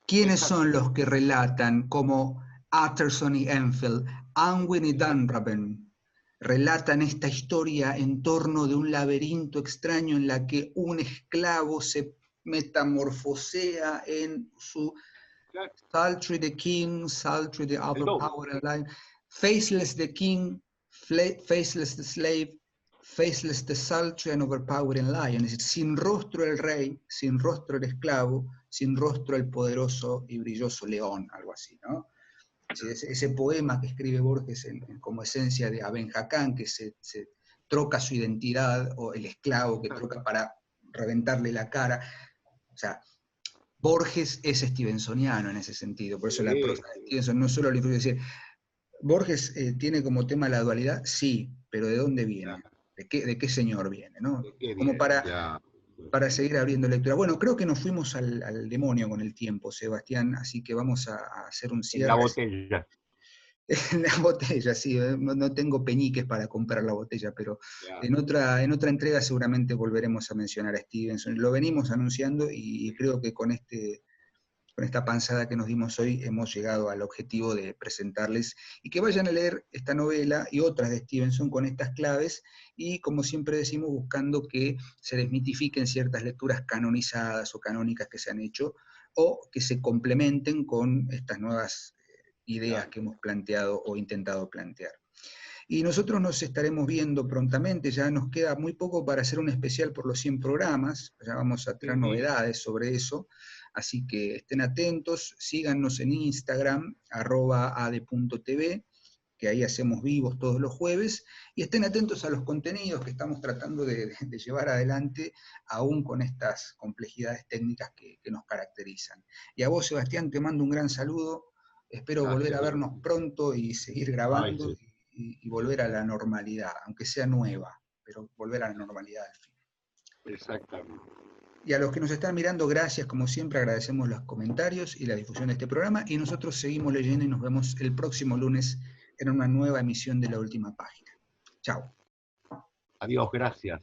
Speaker 1: ¿Quiénes son
Speaker 2: Exactamente.
Speaker 1: los que relatan como Utterson y Enfield, Unwin y Dunraven? Relatan esta historia en torno de un laberinto extraño en la que un esclavo se metamorfosea en su
Speaker 2: Claro.
Speaker 1: Sultry the King, Sultry the
Speaker 2: El doble.
Speaker 1: Overpowered Lion, Faceless the King, Faceless the Slave, Faceless the Sultry and Overpowering Lion. Es decir, sin rostro el rey, sin rostro el esclavo, sin rostro el poderoso y brilloso león, algo así, ¿no? Ese poema que escribe Borges como esencia de Aben Hakam, que se troca su identidad, o el esclavo que troca para reventarle la cara. O sea, Borges es stevensoniano en ese sentido, por eso la prosa de Stevenson no solo le influye decir, Borges tiene como tema la dualidad, sí, pero ¿de dónde viene? De qué señor viene? ¿No?
Speaker 2: ¿De qué
Speaker 1: Como
Speaker 2: viene? Claro.
Speaker 1: para seguir abriendo lectura. Bueno, creo que nos fuimos al demonio con el tiempo, Sebastián, así que vamos a hacer un
Speaker 2: En la
Speaker 1: cierre.
Speaker 2: botella.
Speaker 1: La botella, sí, no tengo peñiques para comprar la botella, pero
Speaker 2: Claro.
Speaker 1: en otra entrega seguramente volveremos a mencionar a Stevenson. Lo venimos anunciando y creo que con con esta panzada que nos dimos hoy, hemos llegado al objetivo de presentarles y que vayan a leer esta novela y otras de Stevenson con estas claves y, como siempre decimos, buscando que se desmitifiquen ciertas lecturas canonizadas o canónicas que se han hecho o que se complementen con estas nuevas ideas que hemos planteado o intentado plantear. Y nosotros nos estaremos viendo prontamente, ya nos queda muy poco para hacer un especial por los 100 programas, ya vamos a traer novedades sobre eso, así que estén atentos, síganos en Instagram, @ade.tv, que ahí hacemos vivos todos los jueves, y estén atentos a los contenidos que estamos tratando de llevar adelante, aún con estas complejidades técnicas que nos caracterizan. Y a vos, Sebastián, te mando un gran saludo, espero volver a vernos pronto y seguir grabando.
Speaker 2: Ay, sí.
Speaker 1: Y volver a la normalidad, aunque sea nueva, pero volver a la normalidad al fin.
Speaker 2: Exactamente.
Speaker 1: Y a los que nos están mirando, gracias, como siempre, agradecemos los comentarios y la difusión de este programa, y nosotros seguimos leyendo y nos vemos el próximo lunes en una nueva emisión de La Última Página. Chao.
Speaker 2: Adiós, gracias.